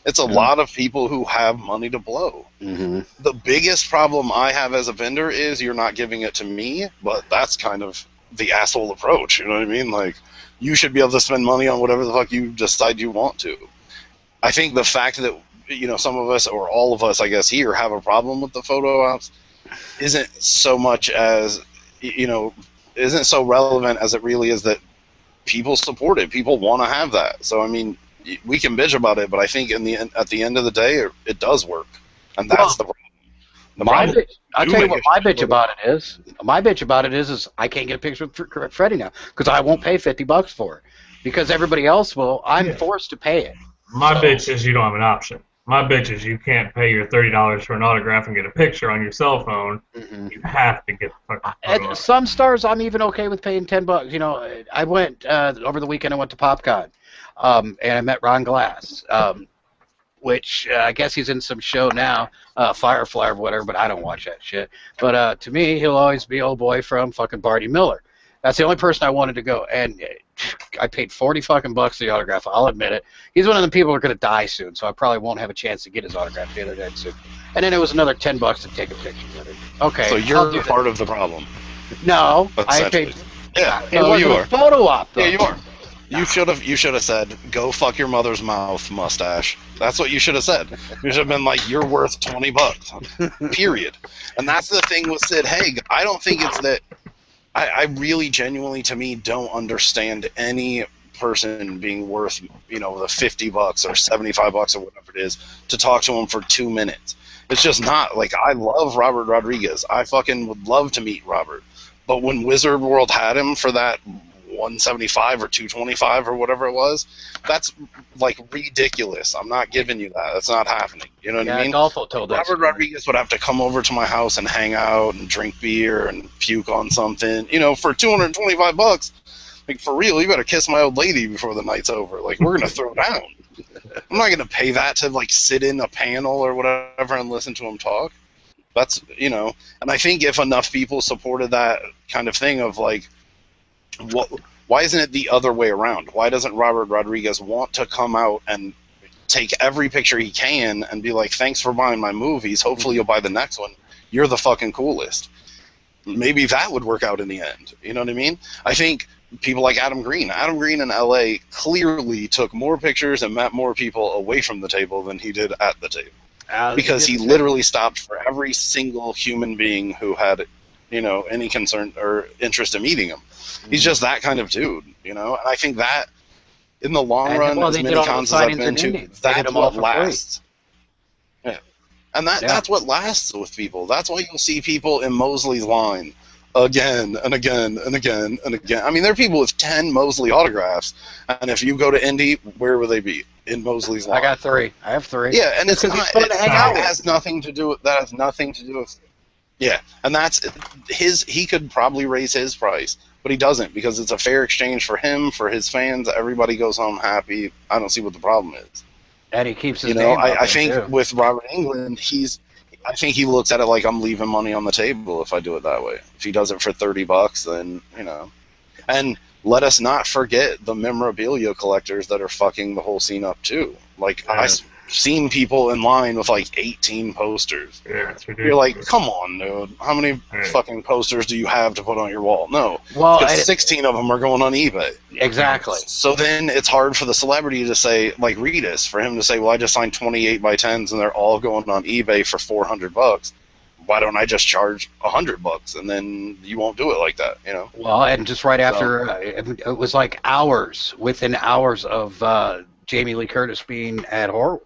It's a lot of people who have money to blow. Mm-hmm. The biggest problem I have as a vendor is you're not giving it to me, but that's kind of the asshole approach, you know what I mean? Like, you should be able to spend money on whatever the fuck you decide you want to. I think the fact that, you know, some of us, or all of us, I guess, here have a problem with the photo ops isn't so much as, you know, isn't so relevant as it really is that people support it. People want to have that. So, I mean, we can bitch about it, but I think at the end of the day, it does work. And that's the problem. I'll tell you what my bitch about it is. My bitch about it is I can't get a picture with Freddie now because I won't pay $50 for it because everybody else will. I'm forced to pay it. My bitch is you don't have an option. My bitch is you can't pay your $30 for an autograph and get a picture on your cell phone. Mm-hmm. You have to get the fucking photo. At some stars, I'm even okay with paying $10. You know, I went over the weekend. I went to PopCon, and I met Ron Glass, which I guess he's in some show now, Firefly or whatever. But I don't watch that shit. But to me, he'll always be old boy from fucking Barney Miller. That's the only person I wanted to go, and I paid $40 fucking bucks for the autograph. I'll admit it. He's one of the people who are going to die soon, so I probably won't have a chance to get his autograph the other day soon. And then it was another $10 to take a picture with it. Okay. So you're part of the problem. No, I paid. Yeah, no, you are. Photo op, though. Yeah, you are. You should have said, "Go fuck your mother's mouth, mustache." That's what you should have said. You should have been like, "You're worth $20." Period. And that's the thing with Sid Haig. I don't think it's that. I really genuinely, to me, don't understand any person being worth, you know, the $50 or $75 or whatever it is to talk to him for 2 minutes. It's just not. Like, I love Robert Rodriguez. I fucking would love to meet Robert. But when Wizard World had him for that 175 or 225 or whatever it was, that's like ridiculous. I'm not giving you that. That's not happening. You know what I mean? Golfo told us. Robert Rodriguez would have to come over to my house and hang out and drink beer and puke on something. You know, for $225, like, for real, you better kiss my old lady before the night's over. Like, we're gonna throw down. I'm not gonna pay that to like sit in a panel or whatever and listen to him talk. That's, you know, and I think if enough people supported that kind of thing of like, why isn't it the other way around? Why doesn't Robert Rodriguez want to come out and take every picture he can and be like, "Thanks for buying my movies. Hopefully you'll buy the next one. You're the fucking coolest." Maybe that would work out in the end. You know what I mean? I think people like Adam Green. Adam Green in LA clearly took more pictures and met more people away from the table than he did at the table. Because he literally stopped for every single human being who had, you know, any concern or interest in meeting him. He's just that kind of dude, you know? And I think that, in the long run, as many cons as I've been to, that's what lasts. Yeah. And that's what lasts with people. That's why you'll see people in Mosley's line again and again and again and again. I mean, there are people with 10 Mosley autographs, and if you go to Indy, where will they be? In Mosley's line. I got 3. I have 3. Yeah, and it's not, that has nothing to do with yeah, and that's he could probably raise his price, but he doesn't, because it's a fair exchange for him, for his fans. Everybody goes home happy. I don't see what the problem is. And he keeps his name. You know, I think too. With Robert Englund, I think he looks at it like I'm leaving money on the table if I do it that way. If he does it for $30, then, you know. And let us not forget the memorabilia collectors that are fucking the whole scene up too. Like, I've seen people in line with like 18 posters. Yeah, it's ridiculous. You're like, come on, dude. How many fucking posters do you have to put on your wall? No. Well, 16 of them are going on eBay. Exactly. So then it's hard for the celebrity to say, like Reedus, for him to say, well, I just signed 28 by 10s and they're all going on eBay for $400. why don't I just charge $100 and then you won't do it like that, you know? Well, and just right after, it was like hours, within hours of Jamie Lee Curtis being at Horror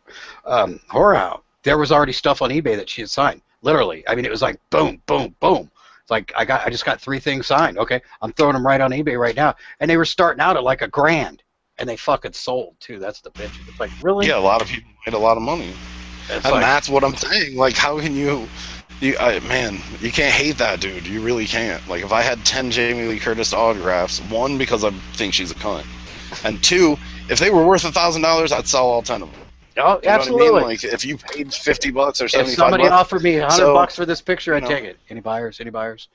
Hound, there was already stuff on eBay that she had signed. Literally, I mean, it was like boom, boom, boom. It's like I just got 3 things signed. Okay, I'm throwing them right on eBay right now, and they were starting out at like $1,000, and they fucking sold too. That's the bitch. It's like, really? Yeah, a lot of people made a lot of money, and that's what I'm saying. Like, how can you man, you can't hate that dude. You really can't. Like, if I had 10 Jamie Lee Curtis autographs, 1, because I think she's a cunt, and 2, if they were worth $1,000, I'd sell all 10 of them. Oh, you know absolutely. What I mean? Like, if you paid $50 or $75, if somebody offered me $100 for this picture, I'd take it. Any buyers? Any buyers?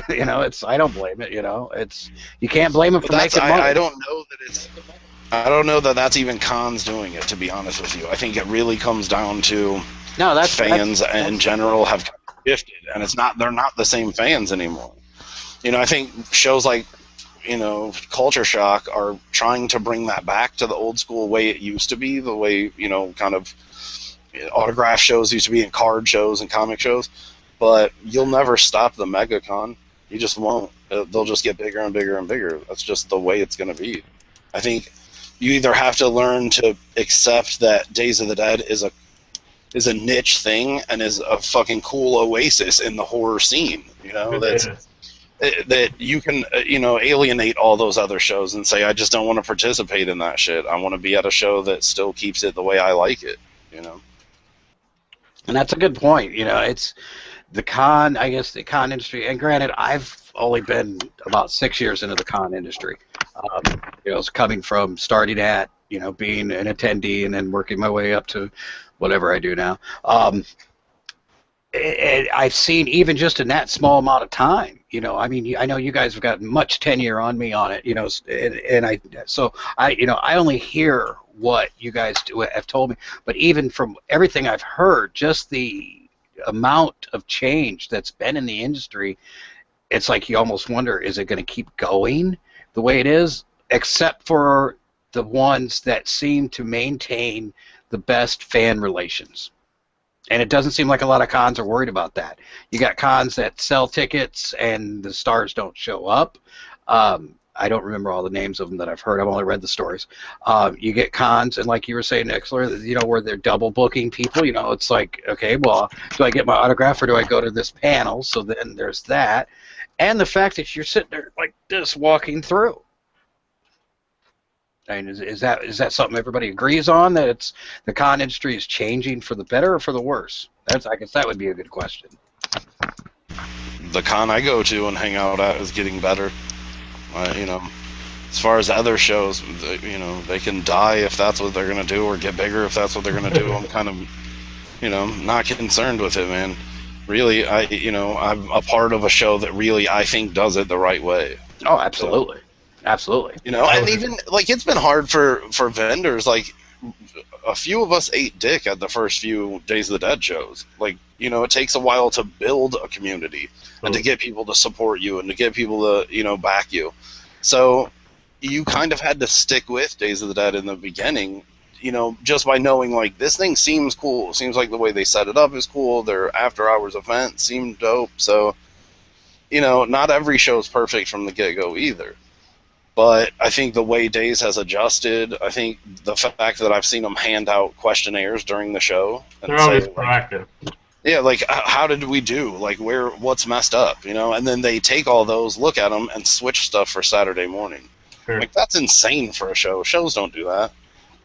You know, I don't blame it. You know, you can't blame them for making money. I don't know that that's even cons doing it. To be honest with you, I think it really comes down to fans in general have shifted, and they're not the same fans anymore. You know, I think shows like, you know, Culture Shock are trying to bring that back to the old school way it used to be, the way, you know, kind of autograph shows used to be, and card shows and comic shows. But you'll never stop the MegaCon. You just won't. They'll just get bigger and bigger and bigger. That's just the way it's going to be. I think you either have to learn to accept that Days of the Dead is a niche thing and is a fucking cool oasis in the horror scene. You know, that you can, you know, alienate all those other shows and say, I just don't want to participate in that shit. I want to be at a show that still keeps it the way I like it, you know? And that's a good point. You know, it's the con, I guess, the con industry, and granted, I've only been about 6 years into the con industry. You know, it's coming from starting at, you know, being an attendee and then working my way up to whatever I do now. I've seen, even just in that small amount of time, you know, I mean, I know you guys have got much tenure on me on it, you know, and I only hear what you guys have told me, but even from everything I've heard, just the amount of change that's been in the industry, it's like you almost wonder, is it going to keep going the way it is, except for the ones that seem to maintain the best fan relations. And it doesn't seem like a lot of cons are worried about that. You got cons that sell tickets and the stars don't show up. I don't remember all the names of them that I've heard. I've only read the stories. You get cons, and like you were saying, Nixler, you know, where they're double booking people. You know, it's like, okay, well, do I get my autograph or do I go to this panel? So then there's that. And the fact that you're sitting there like this walking through. I mean, is that something everybody agrees on, that it's the con industry is changing for the better or for the worse? I guess that would be a good question. The con I go to and hang out at is getting better. You know, as far as other shows, you know, they can die if that's what they're gonna do, or get bigger if that's what they're gonna do. I'm kind of, you know, not concerned with it, man. Really, I'm a part of a show that really I think does it the right way. Oh, absolutely. Absolutely. You know, and even, like, it's been hard for vendors. Like, a few of us ate dick at the first few Days of the Dead shows. Like, you know, it takes a while to build a community and to get people to support you and to get people to, you know, back you. So you kind of had to stick with Days of the Dead in the beginning, you know, just by knowing, like, this thing seems cool. It seems like the way they set it up is cool. Their after-hours event seemed dope. So, you know, not every show is perfect from the get-go either. But I think the way Days has adjusted, I think the fact that I've seen them hand out questionnaires during the show. And they're always proactive. Yeah, like, how did we do? Like, what's messed up, you know? And then they take all those, look at them, and switch stuff for Saturday morning. Sure. Like, that's insane for a show. Shows don't do that.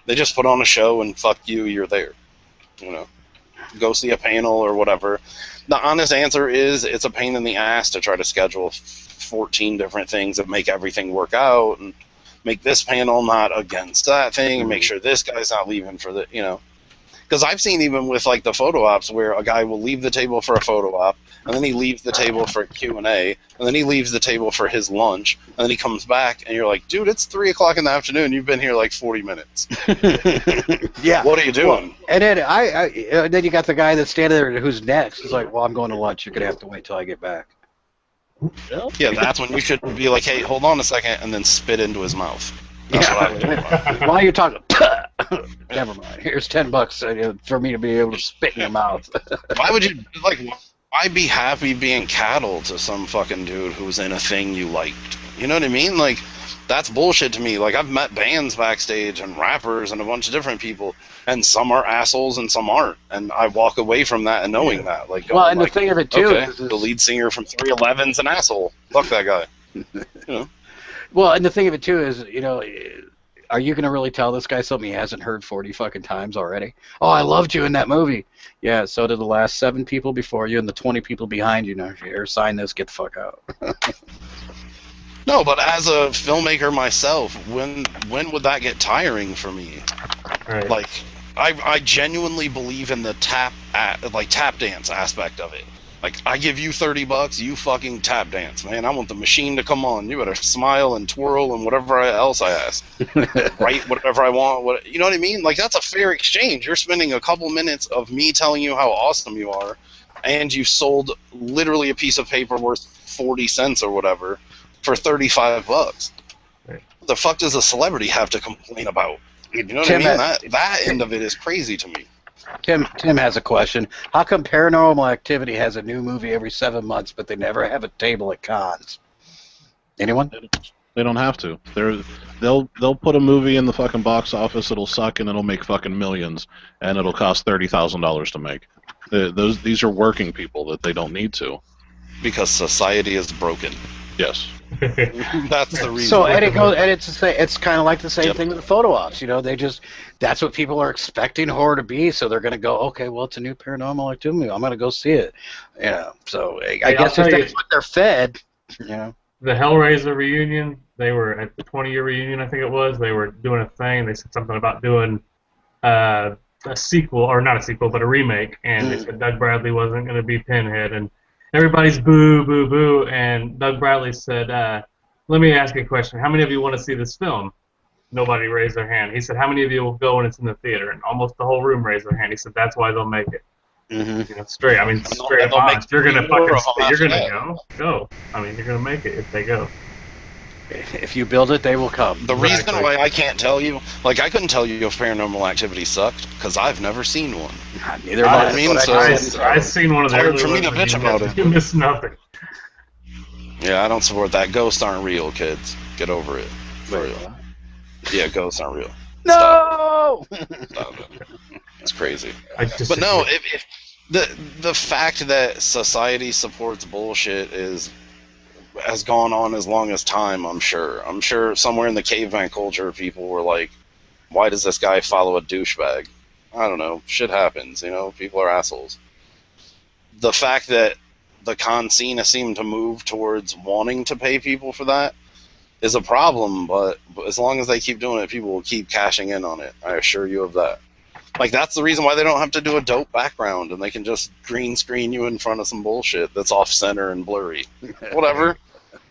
They just put on a show and fuck you, you're there. You know? Go see a panel or whatever. The honest answer is it's a pain in the ass to try to schedule 14 different things that make everything work out and make this panel not against that thing and make sure this guy's not leaving for the, you know. Because I've seen even with, like, the photo ops where a guy will leave the table for a photo op, and then he leaves the table for Q&A, and then he leaves the table for his lunch, and then he comes back, and you're like, dude, it's 3 o'clock in the afternoon. You've been here like 40 minutes. Yeah. What are you doing? Well, and then then you got the guy that's standing there who's next. He's like, well, I'm going to lunch. You're going to have to wait till I get back. Yeah, that's when you should be like, hey, hold on a second, and then spit into his mouth. That's what I would do. While you're talking, never mind. Here's $10 for me to be able to spit in your mouth. Why would you, like, I'd be happy being cattle to some fucking dude who's in a thing you liked. You know what I mean? Like, that's bullshit to me. Like, I've met bands backstage and rappers and a bunch of different people, and some are assholes and some aren't. And I walk away from that and knowing that. Like, well, and like, the thing of it too okay, is the lead singer from 311's an asshole. Fuck that guy. You know? Well, and the thing of it too is, you know, are you going to really tell this guy something he hasn't heard 40 fucking times already? Oh, I loved you in that movie. Yeah, so did the last 7 people before you and the 20 people behind you. Now, if you ever sign this, get the fuck out. No, but as a filmmaker myself, when would that get tiring for me? Right. Like, I genuinely believe in the tap dance aspect of it. Like, I give you $30, you fucking tap dance, man. I want the machine to come on. You better smile and twirl and whatever else I ask. Write whatever I want. You know what I mean? Like, that's a fair exchange. You're spending a couple minutes of me telling you how awesome you are, and you sold literally a piece of paper worth 40 cents or whatever for $35. Right. What the fuck does a celebrity have to complain about? You know what Tim, I mean? That end of it is crazy to me. Tim has a question. How come Paranormal Activity has a new movie every 7 months, but they never have a table at cons? Anyone? They don't have to. They'll put a movie in the fucking box office. It'll suck and it'll make fucking millions, and it'll cost $30,000 to make. These are working people that they don't need to. Because society is broken. Yes. That's the reason. So and it's kind of like the same Yep. thing with the photo ops. You know, that's what people are expecting horror to be. So they're going to go, okay, well, it's a new Paranormal Activity. I'm going to go see it. You know, so I guess if that's what they're fed. You know, the Hellraiser reunion, they were at the 20-year reunion, I think it was. They were doing a thing. They said something about doing a sequel, or not a sequel, but a remake. And they said Doug Bradley wasn't going to be Pinhead, and everybody's boo, boo, boo, and Doug Bradley said, let me ask you a question. How many of you want to see this film? Nobody raised their hand. He said, how many of you will go when it's in the theater? And almost the whole room raised their hand. He said, that's why they'll make it. mm-hmm. You know, straight up honest. You're gonna go. I mean, you're gonna make it if they go. If you build it, they will come. The reason why I can't tell you, like, I couldn't tell you if Paranormal Activity sucked, because I've never seen one. Neither have I mean, so I've seen one of the hard early for me to ones, bitch about it. You miss nothing. Yeah, I don't support that. Ghosts aren't real, kids. Get over it. For real. Yeah, ghosts aren't real. No! Stop it. It's crazy. But no, if the fact that society supports bullshit has gone on as long as time, I'm sure somewhere in the caveman culture people were like, why does this guy follow a douchebag? I don't know. Shit happens, you know? People are assholes. The fact that the con scene has seemed to move towards wanting to pay people for that is a problem, but as long as they keep doing it, people will keep cashing in on it. I assure you of that. Like, that's the reason why they don't have to do a dope background, and they can just green screen you in front of some bullshit that's off-center and blurry. Whatever.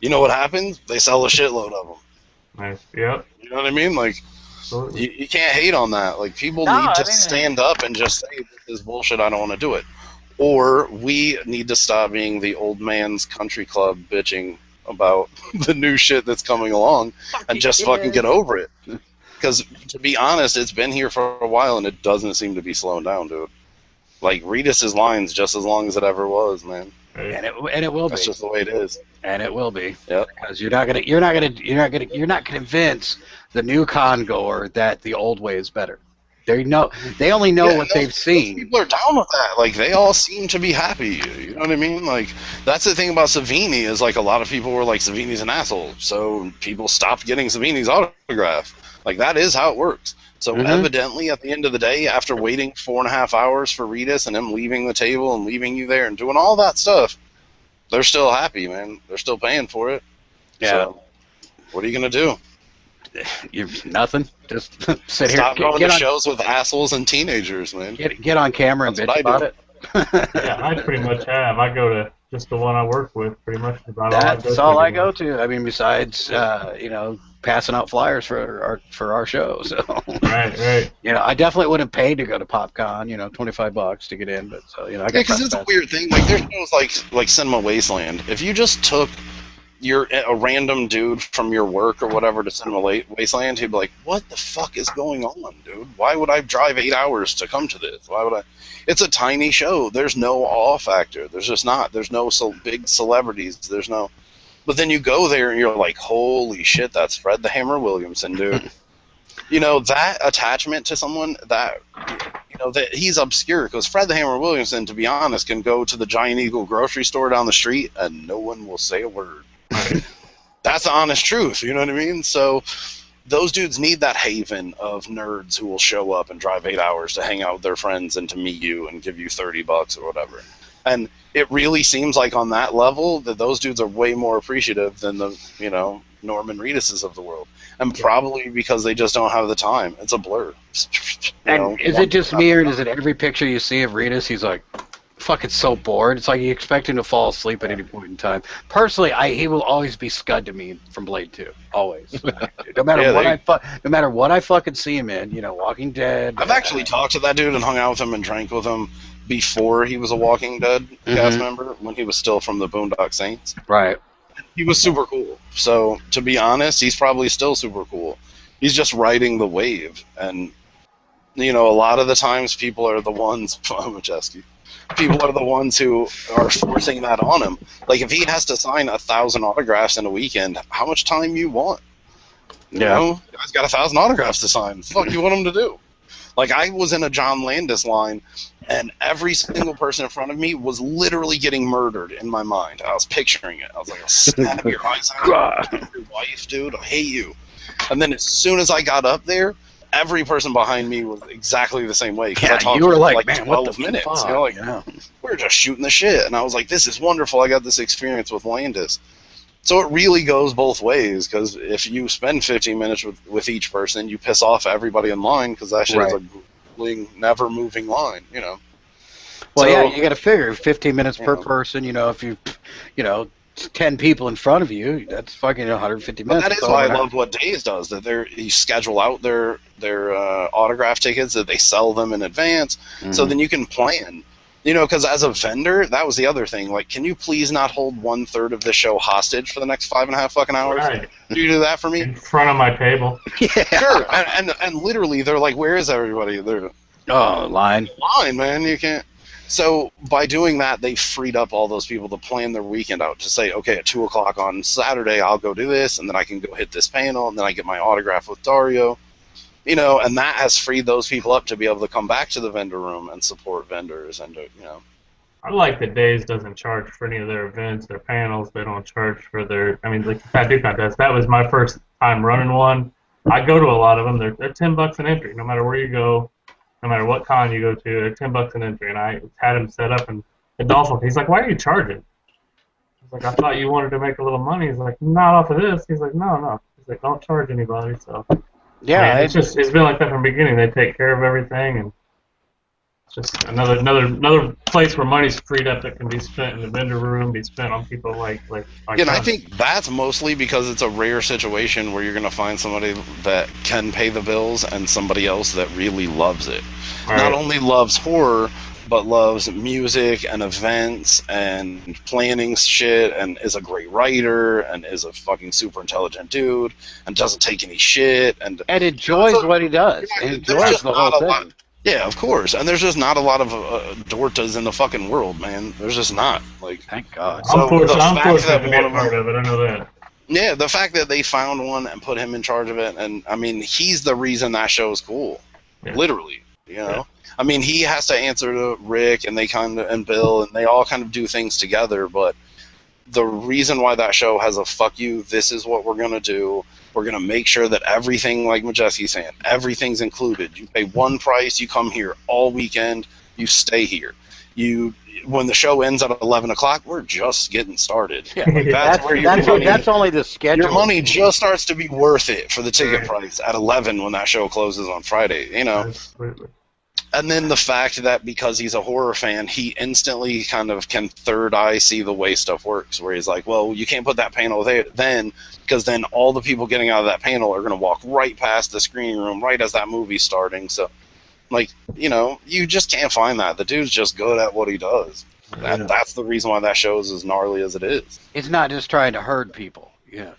You know what happens? They sell a shitload of them. Nice. Yep. You know what I mean? Like, you can't hate on that. Like, people need to stand up and just say, this is bullshit, I don't want to do it. Or we need to stop being the old man's country club bitching about the new shit that's coming along and just fucking get over it. Because, to be honest, it's been here for a while and it doesn't seem to be slowing down, dude. Like, Redis's line's just as long as it ever was, man. And it will be. That's just the way it is. And it will be. Yep. Because you're not gonna convince the new con goer that the old way is better. They only know what they've seen. People are down with that. Like, they all seem to be happy. You know what I mean? Like, that's the thing about Savini is, like, a lot of people were like, Savini's an asshole. So people stopped getting Savini's autograph. Like, that is how it works. So evidently, at the end of the day, after waiting 4.5 hours for Redis and him leaving the table and leaving you there and doing all that stuff, they're still happy, man. They're still paying for it. Yeah. So, what are you going to do? You're nothing. Just sit Stop here. going to shows with assholes and teenagers, man. Get on camera and bitch about it. Yeah, I pretty much have. I go to just the one I work with, pretty much. That's all I go to. I mean, besides, passing out flyers for our show. So. Right. You know, I definitely wouldn't pay to go to PopCon. You know, $25 to get in, but so I got. Yeah, because it's a weird thing. Like, there's shows like Cinema Wasteland. If you just took you're a random dude from your work or whatever to Cinema Wasteland, he'd be like, what the fuck is going on, dude? Why would I drive 8 hours to come to this? Why would I? It's a tiny show. There's no awe factor. There's just not. There's no big celebrities. There's no. But then you go there and you're like, holy shit, that's Fred the Hammer Williamson, dude. You know, that attachment to someone that, you know, that he's obscure, because Fred the Hammer Williamson, to be honest, can go to the Giant Eagle grocery store down the street and no one will say a word. That's the honest truth, you know what I mean? So those dudes need that haven of nerds who will show up and drive 8 hours to hang out with their friends and to meet you and give you $30 or whatever. And it really seems like on that level that those dudes are way more appreciative than the, you know, Norman Reeduses of the world. And probably because they just don't have the time. It's a blur. And is it just me, or is it every picture you see of Reedus, he's like fucking so bored? It's like you expect him to fall asleep at any point in time. Personally, he will always be Scud to me from Blade 2. Always. No matter what I fucking see him in, you know, Walking Dead. I've actually talked to that dude and hung out with him and drank with him before he was a Walking Dead cast member, when he was still from the Boondock Saints. Right. He was super cool. So, to be honest, he's probably still super cool. He's just riding the wave. And, you know, a lot of the times people are the ones, people are the ones who are forcing that on him. Like, if he has to sign 1,000 autographs in a weekend, how much time you want? You know? The guy's got 1,000 autographs to sign. What the fuck you want him to do? Like, I was in a John Landis line, and every single person in front of me was literally getting murdered in my mind. I was picturing it. I was like, I'll snap your eyes out. Your wife, dude, I hate you. And then as soon as I got up there, every person behind me was exactly the same way. Yeah, I talked you were like, for man, 12 what the minutes. fuck? You know, like, we were just shooting the shit. And I was like, this is wonderful. I got this experience with Landis. So it really goes both ways, because if you spend 15 minutes with each person, you piss off everybody in line, because that shit is a grueling, never-moving line, you know. Well, so, yeah, you got to figure 15 minutes per person. You know, if you know, 10 people in front of you, that's fucking 150 minutes. But that is why I love what Days does. That you schedule out their autograph tickets, that they sell them in advance, so then you can plan. You know, because as a vendor, that was the other thing. Like, can you please not hold 1/3 of the show hostage for the next 5.5 fucking hours? Right. Do you do that for me? In front of my table. Yeah. Sure. And literally, they're like, where is everybody? They're line, man. You can't. So by doing that, they freed up all those people to plan their weekend out, to say, okay, at 2 o'clock on Saturday, I'll go do this, and then I can go hit this panel, and then I get my autograph with Dario. You know, and that has freed those people up to be able to come back to the vendor room and support vendors, and you know. I like that Days doesn't charge for any of their events, their panels. They don't charge for their. I mean, like the tattoo contest. That was my first time running one. I go to a lot of them. They're $10 an entry, no matter where you go, no matter what con you go to. They're $10 an entry, and I had him set up. And Adolfo, he's like, "Why are you charging?" He's like, "I thought you wanted to make a little money." He's like, "Not off of this." He's like, "No." He's like, "Don't charge anybody." So. Yeah, man, it's been like that from the beginning. They take care of everything, and it's just another place where money's freed up that can be spent in the vendor room, be spent on people like. Yeah, and I think that's mostly because it's a rare situation where you're going to find somebody that can pay the bills and somebody else that really loves it. Right. Not only loves horror, but loves music and events and planning shit, and is a great writer, and is a fucking super intelligent dude, and doesn't take any shit, and enjoys what he does. Yeah, enjoys the whole thing. Yeah, of course. And there's just not a lot of Dortas in the fucking world, man. There's just not. Like, thank God. I'm fortunate to be a part of it. I know that. Yeah, the fact that they found one and put him in charge of it, and I mean, he's the reason that show is cool. Yeah. Literally, you know. Yeah. I mean, he has to answer to Rick and Bill, and they all kind of do things together, but the reason why that show has a fuck you, this is what we're going to do. We're going to make sure that everything, like Majeski's saying, everything's included. You pay one price, you come here all weekend, you stay here. When the show ends at 11 o'clock, we're just getting started. Yeah, like that's only the schedule. Your money just starts to be worth it for the ticket price at 11 when that show closes on Friday, you know. Absolutely. And then the fact that because he's a horror fan, he instantly kind of can third eye see the way stuff works, where he's like, well, you can't put that panel there then, because then all the people getting out of that panel are going to walk right past the screening room right as that movie's starting. So, like, you know, you just can't find that. The dude's just good at what he does. That's the reason why that show is as gnarly as it is. It's not just trying to herd people. Yeah.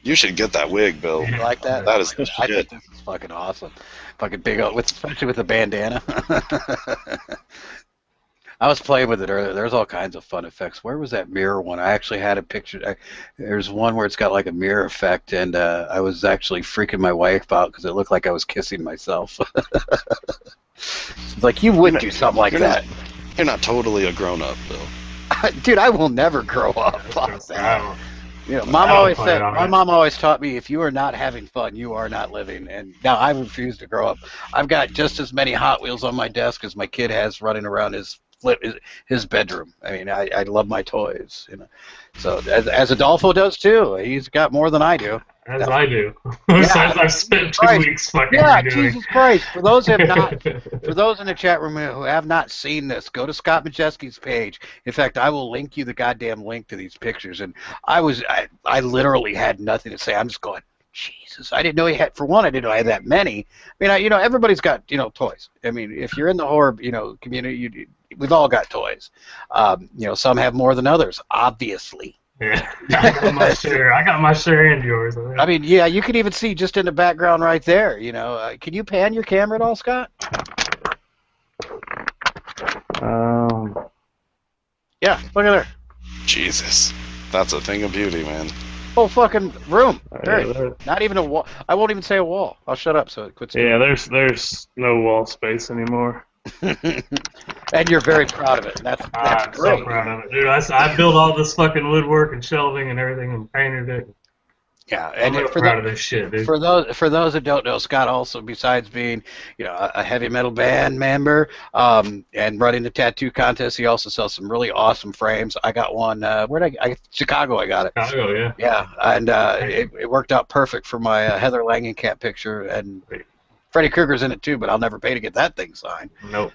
You should get that wig, Bill. You like that? That is I shit. think this is fucking awesome. Fucking big, especially with the bandana. I was playing with it earlier. There's all kinds of fun effects. Where was that mirror one? I actually had a picture. There's one where it's got like a mirror effect, and I was actually freaking my wife out because it looked like I was kissing myself. It's like, you wouldn't do something like that. You're not totally a grown-up, Bill. Dude, I will never grow up. You know, my mom always taught me, if you are not having fun, you are not living. And now I refuse to grow up. I've got just as many Hot Wheels on my desk as my kid has running around his bedroom. I mean, I love my toys. You know, so as Adolfo does too. He's got more than I do. As I do. Since I've spent 2 weeks fucking redoing. Jesus Christ! For those who have not, for those in the chat room who have not seen this, go to Scott Majeski's page. In fact, I will link you the goddamn link to these pictures. And I literally had nothing to say. I'm just going, Jesus! I didn't know he had. For one, I didn't know I had that many. I mean, everybody's got toys. I mean, if you're in the horror community, we've all got toys. Some have more than others, obviously. Yeah, I got my share. I got my share and yours. I mean, yeah, you can even see just in the background right there. Can you pan your camera at all, Scott? Yeah, look at there. Jesus, that's a thing of beauty, man. Whole fucking room. Not even a wall. I won't even say a wall. I'll shut up so it quits. Yeah, there's no wall space anymore. And you're very proud of it. That's I'm great. so proud of it, dude. I built all this fucking woodwork and shelving and everything and painted it. Yeah, and I'm proud of this shit, dude. For those that don't know, Scott also, besides being a heavy metal band member and running the tattoo contest, he also sells some really awesome frames. I got one. Chicago. I got it. Chicago, yeah. Yeah, and it worked out perfect for my Heather Langenkamp picture, and Freddy Krueger's in it too, but I'll never pay to get that thing signed. Nope.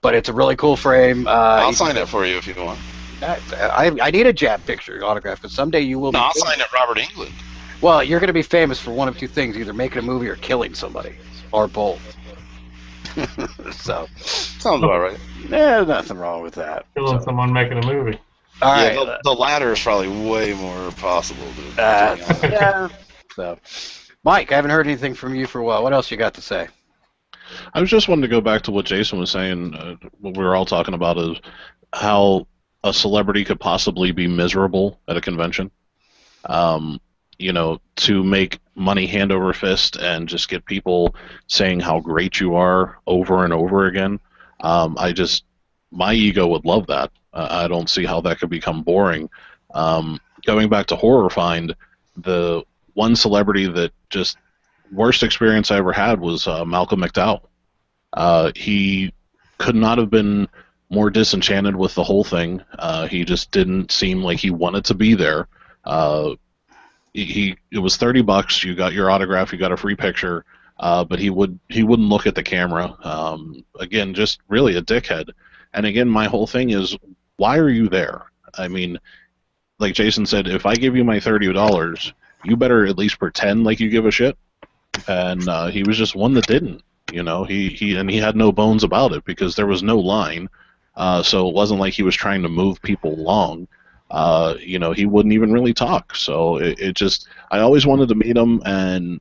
But it's a really cool frame. I'll sign it for you if you want. I need a Jab picture autograph, because someday you will. No, I'll sign it, Robert Englund. Well, you're going to be famous for one of two things: either making a movie or killing somebody, or both. So. Sounds about right. There's nothing wrong with that. Killing someone making a movie. All yeah, right. The latter is probably way more possible, dude. Yeah. So, Mike, I haven't heard anything from you for a while. What else you got to say? I was just wanting to go back to what Jason was saying. What we were all talking about is how a celebrity could possibly be miserable at a convention. To make money hand over fist and just get people saying how great you are over and over again. My ego would love that. I don't see how that could become boring. Going back to Horror Find, the one celebrity that just worst experience I ever had was Malcolm McDowell. He could not have been more disenchanted with the whole thing. He just didn't seem like he wanted to be there. It was $30. You got your autograph. You got a free picture. But he wouldn't look at the camera. Again, just really a dickhead. And again, my whole thing is, why are you there? I mean, like Jason said, if I give you my $30, you better at least pretend like you give a shit. And he was just one that didn't. He had no bones about it because there was no line. So it wasn't like he was trying to move people along. He wouldn't even really talk. So I always wanted to meet him, and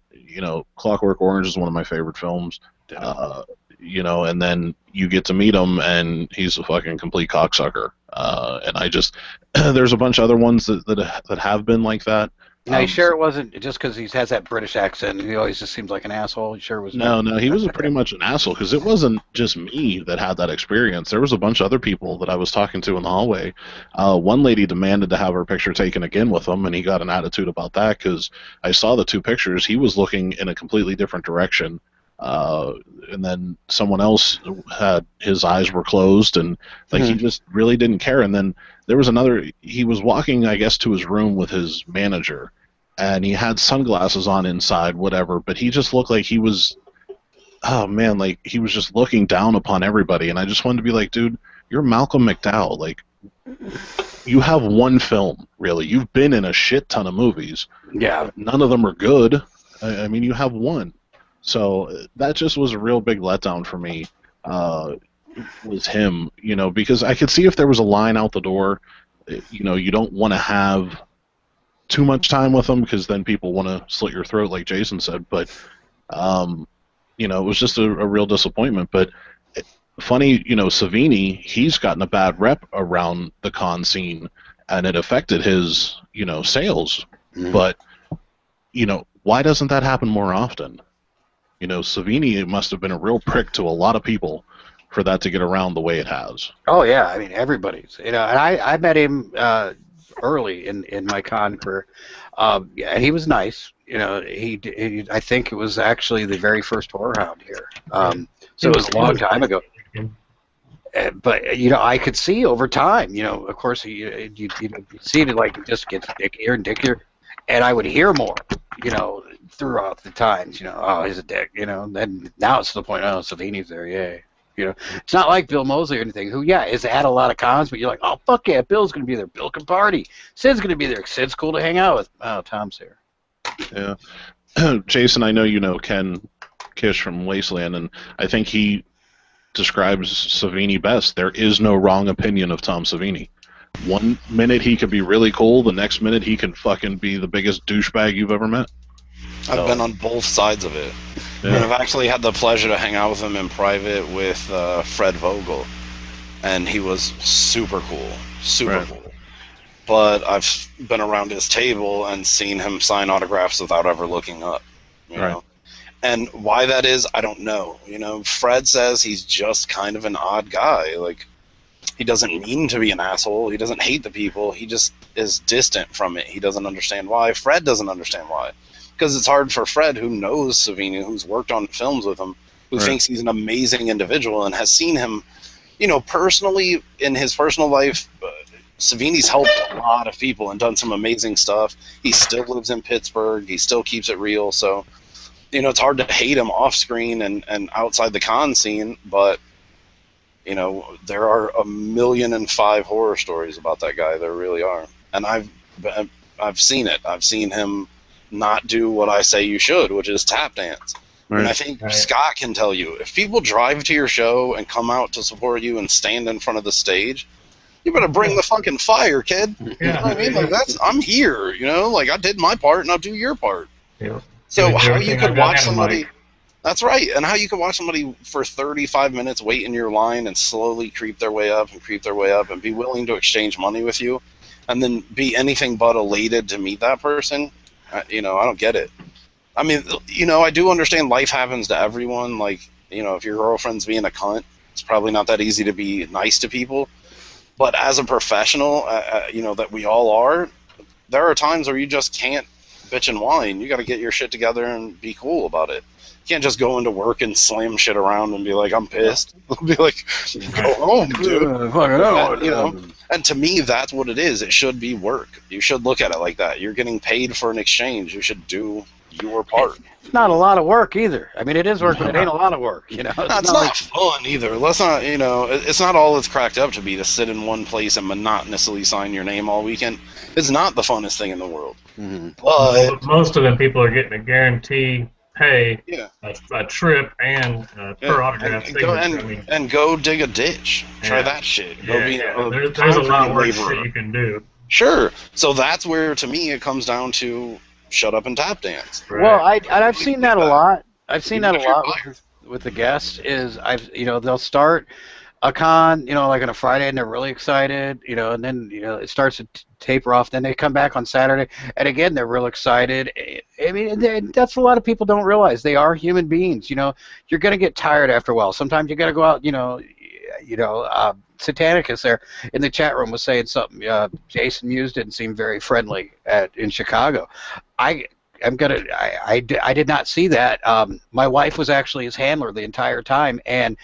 Clockwork Orange is one of my favorite films. And then you get to meet him, and he's a fucking complete cocksucker. And there's a bunch of other ones that have been like that. Now, you sure it wasn't just because he has that British accent and he always just seems like an asshole? You sure it was? No, he was pretty much an asshole, because it wasn't just me that had that experience. There was a bunch of other people that I was talking to in the hallway. One lady demanded to have her picture taken again with him, and he got an attitude about that because I saw the two pictures. He was looking in a completely different direction. And then someone else had his eyes were closed, and he just really didn't care. And then there was another. He was walking, I guess, to his room with his manager, and he had sunglasses on inside, whatever. But he just looked like he was, he was just looking down upon everybody. And I just wanted to be like, dude, you're Malcolm McDowell. Like, you have one film, really. You've been in a shit ton of movies. Yeah. None of them are good. I mean, you have one. So that just was a real big letdown for me. was him, because I could see if there was a line out the door, you don't want to have too much time with him because then people want to slit your throat, like Jason said. But, it was just a real disappointment. But funny, Savini, he's gotten a bad rep around the con scene, and it affected his, sales. Mhm. But, why doesn't that happen more often? Savini must have been a real prick to a lot of people for that to get around the way it has. Oh yeah, I mean everybody's, and I met him early in my con career, yeah, and he was nice. He I think it was actually the very first Horror Hound here, so it was a long time ago. But I could see over time, of course, you see it like it just gets dickier and dickier, and I would hear more, throughout the times, oh, he's a dick, then now it's to the point, oh, Savini's there, yay. It's not like Bill Moseley or anything, who, yeah, is at a lot of cons, but you're like, oh, fuck yeah, Bill's going to be there. Bill can party. Sid's going to be there. Sid's cool to hang out with. Oh, Tom's here. Yeah. Jason, I know you know Ken Kish from Wasteland, and I think he describes Savini best. There is no wrong opinion of Tom Savini. One minute he could be really cool, the next minute he can fucking be the biggest douchebag you've ever met. I've been on both sides of it. Yeah. And I've actually had the pleasure to hang out with him in private with Fred Vogel, and he was super cool, super cool. But I've been around his table and seen him sign autographs without ever looking up, you know. And why that is, I don't know. Fred says he's just kind of an odd guy. Like, he doesn't mean to be an asshole. He doesn't hate the people. He just is distant from it. He doesn't understand why. Fred doesn't understand why. Because it's hard for Fred, who knows Savini, who's worked on films with him, who thinks he's an amazing individual and has seen him, personally, in his personal life. Savini's helped a lot of people and done some amazing stuff. He still lives in Pittsburgh. He still keeps it real. So, it's hard to hate him off screen and outside the con scene, but, there are 1,000,005 horror stories about that guy. There really are. And I've seen it. I've seen him not do what I say you should, which is tap dance. And I think Scott can tell you, if people drive to your show and come out to support you and stand in front of the stage, you better bring the fucking fire, kid. Yeah. You know what I mean? Like, I'm here, like I did my part and I'll do your part. Yeah. So how you could watch somebody, that's right, and how you could watch somebody for 35 minutes wait in your line and slowly creep their way up and be willing to exchange money with you and then be anything but elated to meet that person. I don't get it. I mean, I do understand life happens to everyone. Like, if your girlfriend's being a cunt, it's probably not that easy to be nice to people. But as a professional, that we all are, there are times where you just can't bitch and whine. You got to get your shit together and be cool about it. You can't just go into work and slam shit around and be like, I'm pissed. Be like, go home, dude. And to me, that's what it is. It should be work. You should look at it like that. You're getting paid for an exchange. You should do your part. It's not a lot of work either. I mean, it is work, but it ain't a lot of work. It's not fun either. Let's not, it's not all it's cracked up to be to sit in one place and monotonously sign your name all weekend. It's not the funnest thing in the world. Mm-hmm. But most of them people are getting a guarantee pay, a trip, and per autograph signature. And go dig a ditch. Try that shit. There's a lot of work that you can do. Sure. So that's where, to me, it comes down to shut up and tap dance. Right. Well, I've seen that a lot. I've seen that a lot with the guests. They'll start a con, like on a Friday, and they're really excited, and then it starts to taper off. Then they come back on Saturday, and again they're real excited. I mean, that's a lot of people don't realize. They are human beings. You're gonna get tired after a while. Sometimes you gotta go out. Satanicus there in the chat room was saying something. Jason Mewes didn't seem very friendly in Chicago. I did not see that. My wife was actually his handler the entire time, and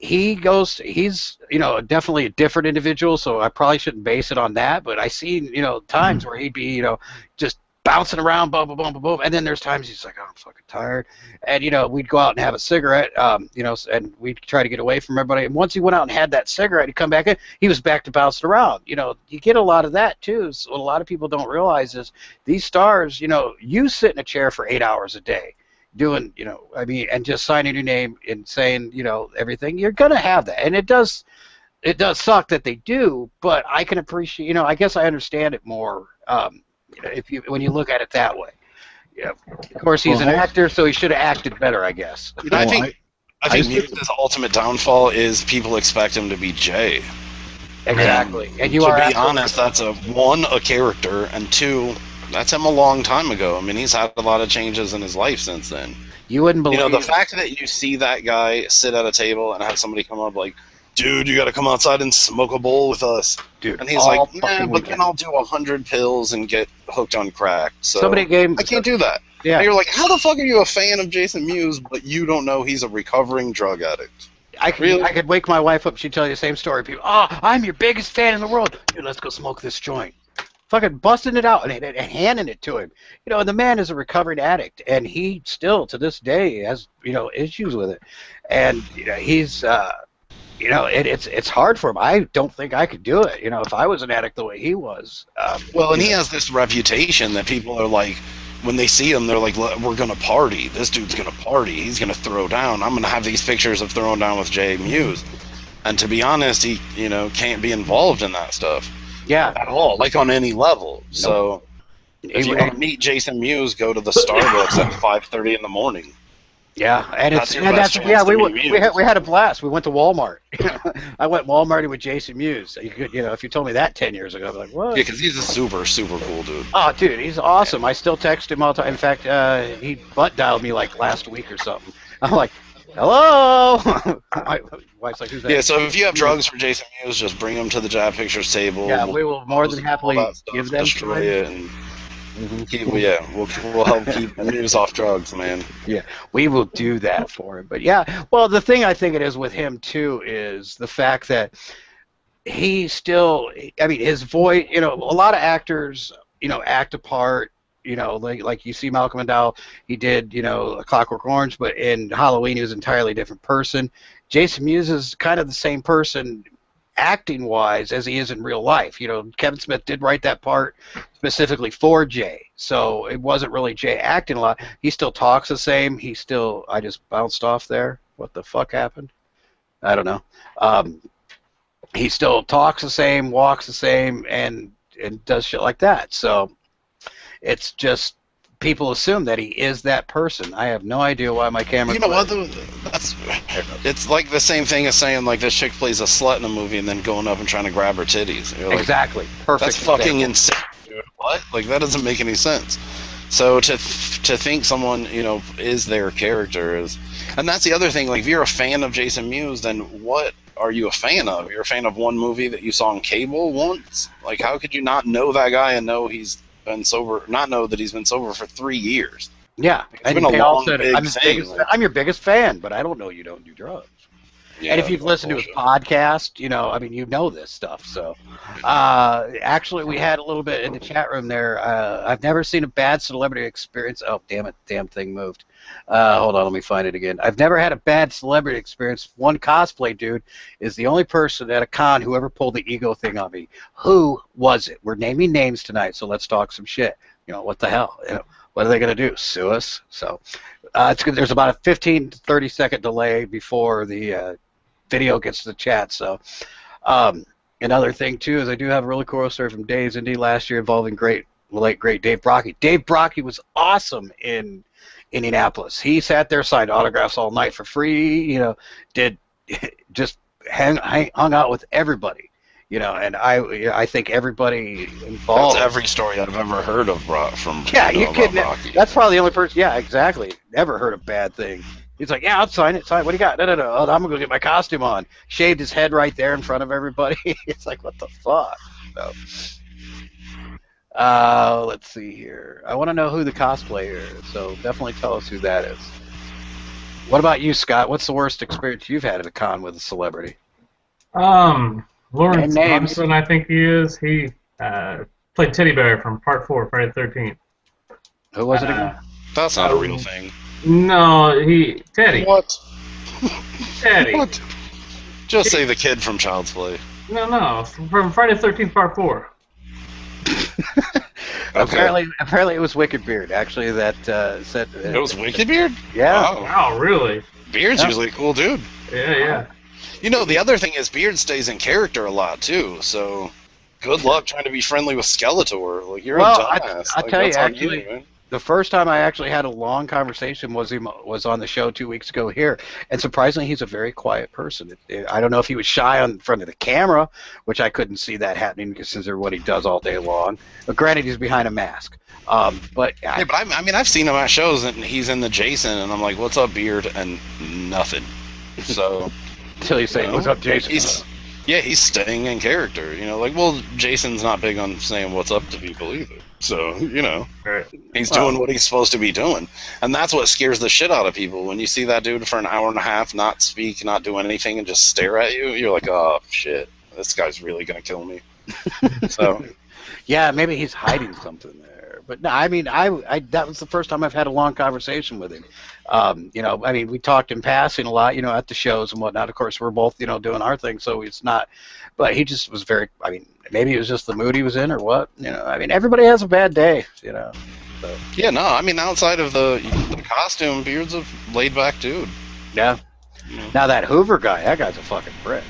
he's definitely a different individual, so I probably shouldn't base it on that, but I see, times where he'd be, just bouncing around, boom, boom, boom, boom, boom, and then there's times he's like, oh, I'm fucking tired, and, we'd go out and have a cigarette, and we'd try to get away from everybody, and once he went out and had that cigarette, he'd come back in, he was back to bouncing around. You get a lot of that, too, so what a lot of people don't realize is these stars, you sit in a chair for 8 hours a day. doing, I mean, and just signing your name and saying, everything, you're going to have that. And it does suck that they do, but I can appreciate, I guess I understand it more when you look at it that way. Yeah. Of course, he's an actor, so he should have acted better, I guess. I think Muse's ultimate downfall is people expect him to be Jay. Exactly. And to be honest, that's a character, and two, that's him a long time ago. I mean, he's had a lot of changes in his life since then. You wouldn't believe. The fact that you see that guy sit at a table and have somebody come up like, dude, you got to come outside and smoke a bowl with us. Dude, and he's like, nah, but then I'll do 100 pills and get hooked on crack. So I can't do that. Yeah. And you're like, how the fuck are you a fan of Jason Mewes, but you don't know he's a recovering drug addict? I could wake my wife up. She'd tell you the same story. People, I'm your biggest fan in the world. Dude, let's go smoke this joint. Fucking busting it out and handing it to him. And the man is a recovering addict, and he still, to this day, has, issues with it. And, he's, it's hard for him. I don't think I could do it, if I was an addict the way he was. And he has this reputation that people are like, when they see him, they're like, we're going to party. This dude's going to party. He's going to throw down. I'm going to have these pictures of throwing down with Jay Mewes. And to be honest, he, can't be involved in that stuff. Yeah. At all, like on any level. Nope. So if you want to meet Jason Mewes, go to the Starbucks at 5:30 in the morning. Yeah, we had a blast. We went to Walmart. I went Walmarting with Jason Mewes. You could, if you told me that 10 years ago, I'd be like, what? Yeah, because he's a super, super cool dude. Oh, dude, he's awesome. I still text him all the time. In fact, he butt dialed me like last week or something. I'm like, hello. My wife's like, who's that? Yeah, so if you have drugs for Jason Mewes, just bring them to the Jab Pictures table. Yeah, we will more than happily give them. Destroy it and. We'll help keep Mewes off drugs, man. Yeah, we will do that for him. But yeah, well, the thing I think it is with him too is the fact that he still, I mean, his voice. A lot of actors, act a part. Like you see Malcolm McDowell, he did, A Clockwork Orange, but in Halloween he was an entirely different person. Jason Mewes is kind of the same person, acting-wise, as he is in real life. Kevin Smith did write that part specifically for Jay, so it wasn't really Jay acting a lot. He still talks the same. I just bounced off there. What the fuck happened? I don't know. He still talks the same, walks the same, and does shit like that. So it's just people assume that he is that person. I have no idea why my camera. You know what? It's like the same thing as saying like this chick plays a slut in a movie and then going up and trying to grab her titties. Like, exactly. Perfect. That's fucking insane. Dude. What? Like that doesn't make any sense. So to think someone is their character is, and that's the other thing. Like if you're a fan of Jason Mewes, then what are you a fan of? You're a fan of one movie that you saw on cable once. Like how could you not know that guy and know he's been sober, not know that he's been sober for 3 years? Yeah, it's been a long, big thing. I'm your biggest fan, but I don't know you don't do drugs. Yeah, and if you've listened to his podcast, you know this stuff. So, actually, we had a little bit in the chat room there. I've never seen a bad celebrity experience. Oh, damn it, damn thing moved. Hold on, let me find it again. I've never had a bad celebrity experience. One cosplay dude is the only person at a con who ever pulled the ego thing on me. Who was it? We're naming names tonight, so let's talk some shit. What the hell? What are they going to do? Sue us? So, there's about a 15 to 30 second delay before the video gets to the chat. So, another thing too is I do have a really cool story from Dave's Indie last year involving late great Dave Brocky. Dave Brocky was awesome in Indianapolis. He sat there, signed autographs all night for free. Did just hung out with everybody. And I think everybody involved. That's every story I've ever heard of from. Yeah, you could. That's probably the only person. Yeah, exactly. Never heard a bad thing. He's like, yeah, I'll sign it. Sign. What do you got? No. Oh, I'm gonna go get my costume on. Shaved his head right there in front of everybody. It's like, what the fuck? So, let's see here. I want to know who the cosplayer is. So definitely tell us who that is. What about you, Scott? What's the worst experience you've had at a con with a celebrity? Lawrence Thompson, I think he is. He played Teddy Bear from Part 4, Friday the 13th. Who was it again? That's not a real thing. No, Teddy. What? Teddy. What? Just say the kid from Child's Play. No, from Friday the 13th, Part 4. Apparently it was Wicked Beard, actually, that said... It was Wicked Beard? Yeah. Wow, really? Beard's usually a cool dude. Yeah. You know, the other thing is Beard stays in character a lot, too, so... Good luck trying to be friendly with Skeletor. Like, you're a dumbass. I tell you, that's on actually... man. The first time I actually had a long conversation was on the show 2 weeks ago here, and surprisingly, he's a very quiet person. I don't know if he was shy in front of the camera, which I couldn't see that happening since they're what he does all day long. But granted, he's behind a mask. I mean, I've seen him at shows, and he's in the Jason, and I'm like, "What's up, Beard?" and nothing. So until you say, "What's up, Jason?" He's staying in character. You know, like, well, Jason's not big on saying what's up to people either. So, you know, he's doing what he's supposed to be doing. And that's what scares the shit out of people. When you see that dude for an hour and a half not speak, not do anything, and just stare at you, you're like, oh, shit, this guy's really going to kill me. So, yeah, maybe he's hiding something there. But no, I mean, I that was the first time I've had a long conversation with him. You know, I mean, we talked in passing a lot, you know, at the shows and whatnot. Of course, we're both, you know, doing our thing, so it's not. But he just was very. I mean, maybe it was just the mood he was in, or what. You know, I mean, everybody has a bad day, you know. So. Yeah, no, I mean, outside of the costume, Beard's a laid-back dude. Yeah. Now that Hoover guy, that guy's a fucking prick.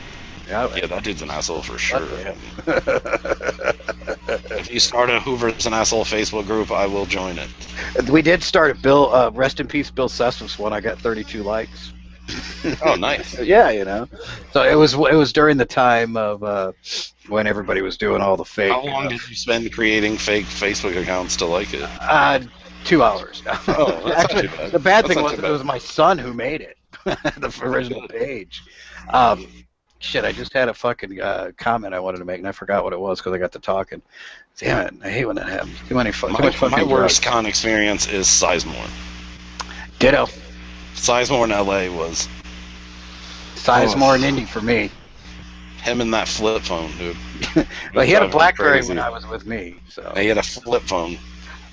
Yeah, that dude's an asshole for sure. If you start a Hoover's an asshole Facebook group, I will join it. We did start a Bill, rest in peace, Bill Sessions one. I got 32 likes. Oh, nice. Yeah, you know. So it was during the time of when everybody was doing all the fake. How long did you spend creating fake Facebook accounts to like it? 2 hours. Oh, that's actually, not too bad. the bad thing was it was my son who made it, the original page. Shit, I just had a fucking comment I wanted to make, and I forgot what it was because I got to talking. Damn it, I hate when that happens. Too much fucking My worst con experience is Sizemore. Ditto. Sizemore in LA was... Sizemore and Indy for me. Him and that flip phone, dude. Well, he had a BlackBerry when I was with me. So he had a flip phone.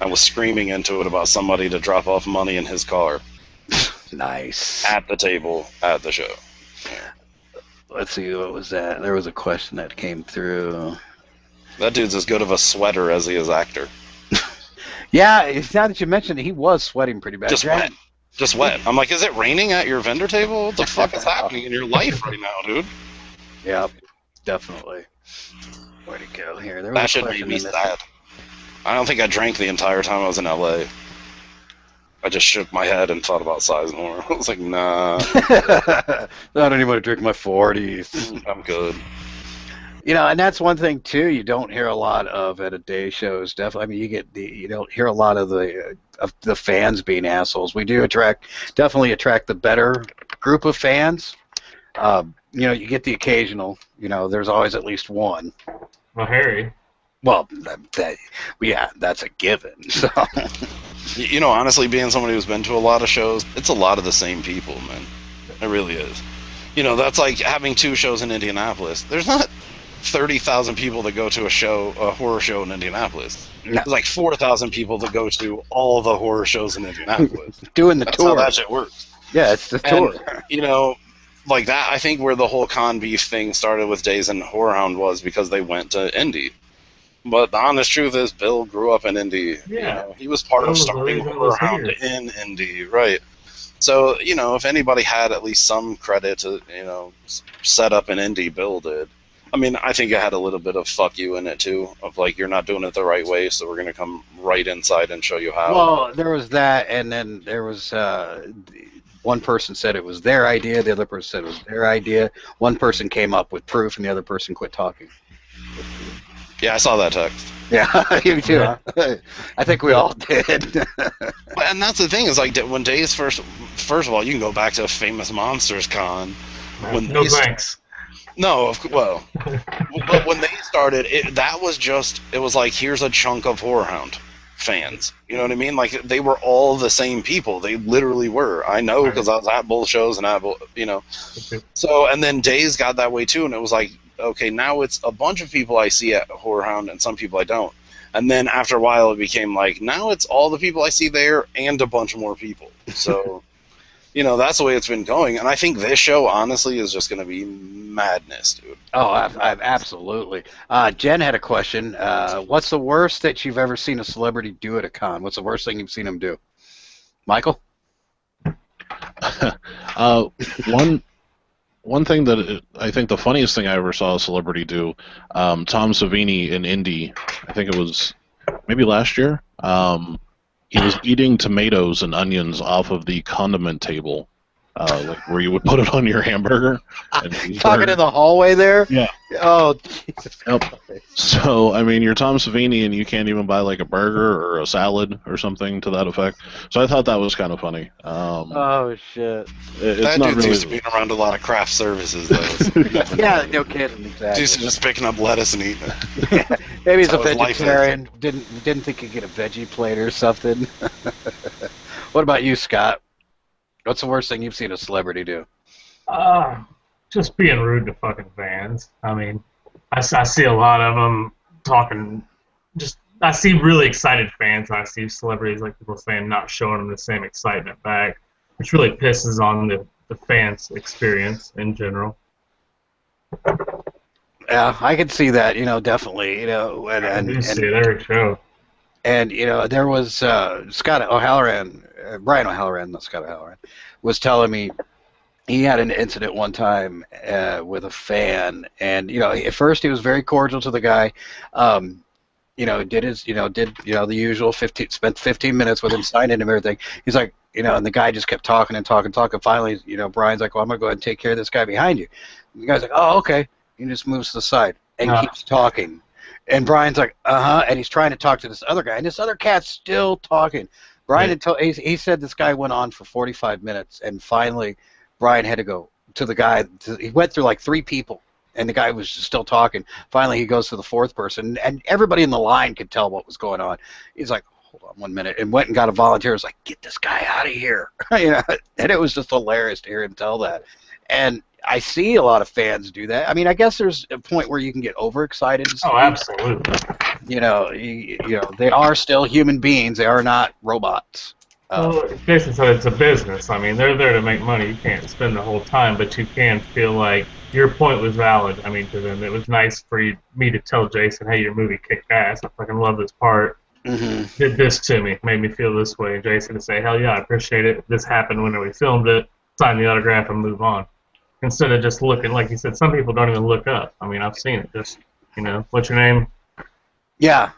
I was screaming into it about somebody to drop off money in his car. Nice. At the table, at the show. Yeah. Let's see, what was that? There was a question that came through. That dude's as good of a sweater as he is actor. Yeah, now that you mentioned it, he was sweating pretty bad. Just wet. I'm like, is it raining at your vendor table? What the fuck is happening in your life right now, dude? Yeah, definitely. Where'd it go here? That should make me sad. I don't think I drank the entire time I was in LA. I just shook my head and thought about Sizemore. I was like, nah. I don't even want to drink my 40s. I'm good. You know, and that's one thing too. You don't hear a lot of at a day shows. Definitely, I mean, you don't hear a lot of the fans being assholes. We do definitely attract the better group of fans. You know, you get the occasional. You know, there's always at least one. Well, Harry. Well, that's a given. So. You know, honestly, being somebody who's been to a lot of shows, it's a lot of the same people, man. It really is. You know, that's like having 2 shows in Indianapolis. There's not 30,000 people that go to a horror show in Indianapolis. No. There's like 4,000 people that go to all the horror shows in Indianapolis. Doing the tour. That's how that shit works. Yeah, it's the tour. You know, like that, I think where the whole con beef thing started with Days and Horror Hound was because they went to Indy. But the honest truth is, Bill grew up in Indy. Yeah. You know, he was part of starting Horror Hound in Indy, right? So, you know, if anybody had at least some credit to, you know, set up an Indy, Bill did. I mean, I think it had a little bit of fuck you in it, too, of like, you're not doing it the right way, so we're going to come right inside and show you how. Well, there was that, and then there was, one person said it was their idea, the other person said it was their idea. One person came up with proof, and the other person quit talking. Yeah, I saw that text. Yeah, you too, huh? I think we all did. And that's the thing, is like, when Days first of all, you can go back to Famous Monsters Con. When no thanks. No, well, but when they started, that was just, it was like, here's a chunk of Horror Hound fans. You know what I mean? Like, they were all the same people. They literally were. I know, because I was at both shows and at both, you know. So, and then Days got that way too, and it was like, okay, now it's a bunch of people I see at Horror Hound and some people I don't. And then after a while it became like, now it's all the people I see there and a bunch more people. So, you know, that's the way it's been going. And I think this show, honestly, is just going to be madness, dude. Oh, absolutely. Jen had a question. What's the worst that you've ever seen a celebrity do at a con? What's the worst thing you've seen them do? Michael? One thing that I think the funniest thing I ever saw a celebrity do, Tom Savini in Indy, I think it was maybe last year, he was eating tomatoes and onions off of the condiment table, like where you would put it on your hamburger. Talking in the hallway there? Yeah. Oh, Jesus. Yep. So, I mean, you're Tom Savini and you can't even buy like a burger or a salad or something to that effect. So I thought that was kind of funny. Oh, shit. It's that not dude's really... used to being around a lot of craft services, though. Yeah, no kidding. Exactly. Used to just picking up lettuce and eating it. Maybe he's a That's how his life is. vegetarian. Didn't think he'd get a veggie plate or something. What about you, Scott? What's the worst thing you've seen a celebrity do? Just being rude to fucking fans. I mean, I see a lot of them talking. I see really excited fans. I see celebrities, like people saying, not showing them the same excitement back, which really pisses on the fans' experience in general. Yeah, I can see that. Definitely. I do see it every show. And there was Scott O'Halloran, Brian O'Halloran, not Scott O'Halloran, was telling me he had an incident one time with a fan, and at first he was very cordial to the guy. Did the usual 15, spent 15 minutes with him, signed him and everything. He's like, and the guy just kept talking and talking. Finally, Brian's like, well, I'm gonna go ahead and take care of this guy behind you. And the guy's like, oh, okay. He just moves to the side and keeps talking. And Brian's like, and he's trying to talk to this other guy, and this other cat's still talking. Brian, he said this guy went on for 45 minutes, and finally Brian had to go to the guy. He went through like 3 people, and the guy was still talking. Finally, he goes to the 4th person, and everybody in the line could tell what was going on. He's like, hold on 1 minute, and went and got a volunteer. He was like, get this guy out of here. And it was just hilarious to hear him tell that. And I see a lot of fans do that. I mean, I guess there's a point where you can get overexcited. Oh, absolutely. They are still human beings. They are not robots. Well, Jason said it's a business. I mean, they're there to make money. You can't spend the whole time, but you can feel like your point was valid. I mean, to them, it was nice for me to tell Jason, hey, your movie kicked ass. I fucking love this part. Mm-hmm. Did this to me, made me feel this way. And Jason to say, hell yeah, I appreciate it. This happened when we filmed it. Sign the autograph and move on. Instead of just looking, like you said, some people don't even look up. I mean, I've seen it. Just, what's your name? Yeah.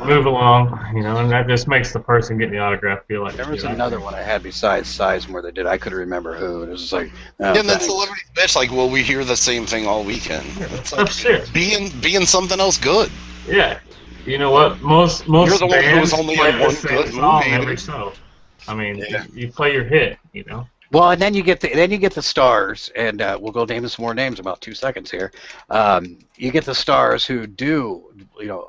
Move along, and that just makes the person getting the autograph feel like. There was another one I had besides Sizemore that did. I couldn't remember who. And it was just like. And then celebrity bitch, like, well, we hear the same thing all weekend. It's like, shit. Being something else good. Yeah. You know what? Most You're the one who bands was only play in the one same good song movie. every show. I mean, Yeah. you play your hit, Well, and then you get the stars, and we'll go name some more names in about 2 seconds here. You get the stars who do,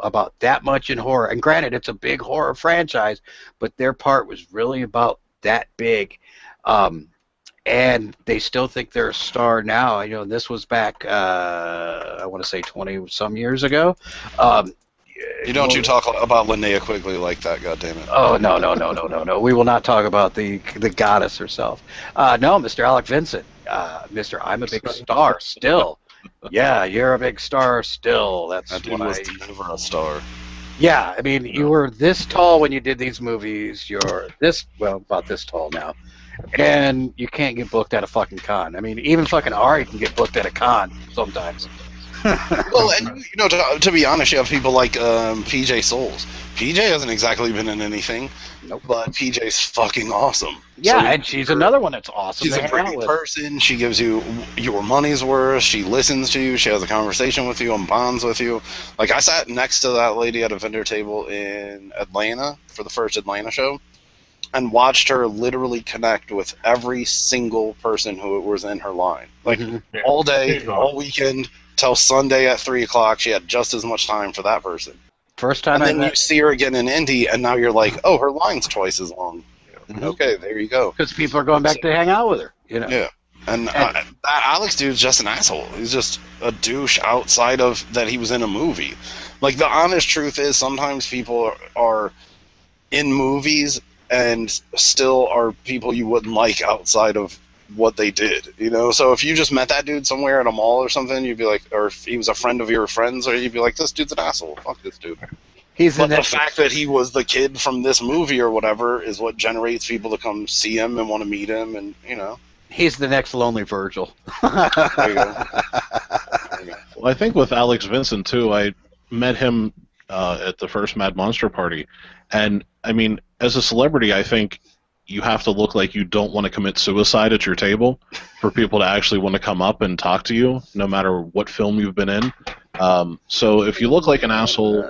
about that much in horror. And granted, it's a big horror franchise, but their part was really about that big. And they still think they're a star now. This was back, I want to say 20-some years ago. You talk about Linnea Quigley like that, goddammit. Oh, no. We will not talk about the goddess herself. No, Mr. Alec Vincent. Mr. I'm a big star still. Yeah, you're a big star still. That's That dude was never a star. Yeah, I mean, you were this tall when you did these movies. You're about this tall now. And you can't get booked at a fucking con. I mean, even fucking Ari can get booked at a con sometimes. Well, and to be honest, you have people like PJ Souls. PJ hasn't exactly been in anything, but PJ's fucking awesome. Yeah, and she's another one that's awesome. She's a great person. She gives you your money's worth. She listens to you. She has a conversation with you and bonds with you. Like, I sat next to that lady at a vendor table in Atlanta for the first Atlanta show and watched her literally connect with every single person who was in her line. Like, all day, all weekend, till Sunday at 3 o'clock, she had just as much time for that person. First time, and then you see her again in Indy, and now you're like, oh, her line's twice as long. Mm-hmm. Okay, there you go. Because people are going back to hang out with her, Yeah, and that Alex dude's just an asshole. He's just a douche outside of that he was in a movie. Like, the honest truth is, sometimes people are in movies and still are people you wouldn't like outside of what they did, you know? So if you just met that dude somewhere at a mall or something, you'd be like, or if he was a friend of your friends, or you'd be like, this dude's an asshole. Fuck this dude. But the fact that he was the kid from this movie or whatever is what generates people to come see him and want to meet him, and, you know. He's the next Lonely Virgil. There you go. Well, I think with Alex Vincent, too, I met him at the first Mad Monster party. And, I mean, as a celebrity, I think you have to look like you don't want to commit suicide at your table for people to actually want to come up and talk to you, no matter what film you've been in. So if you look like an asshole,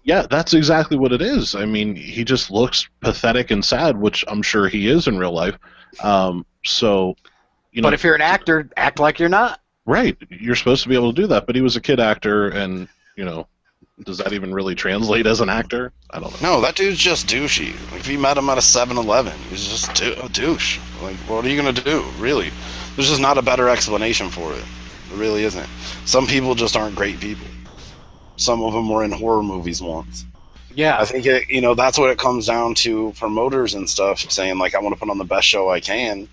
yeah, that's exactly what it is. I mean, he just looks pathetic and sad, which I'm sure he is in real life. So, you know. But if you're an actor, act like you're not. Right. You're supposed to be able to do that, but he was a kid actor, and, you know, does that even really translate as an actor? I don't know. No, that dude's just douchey. Like, if you met him at a 7-Eleven, he's just a douche. Like, what are you going to do, really? There's just not a better explanation for it. There really isn't. Some people just aren't great people. Some of them were in horror movies once. Yeah. I think, you know, that's what it comes down to, promoters and stuff, saying, like, I want to put on the best show I can.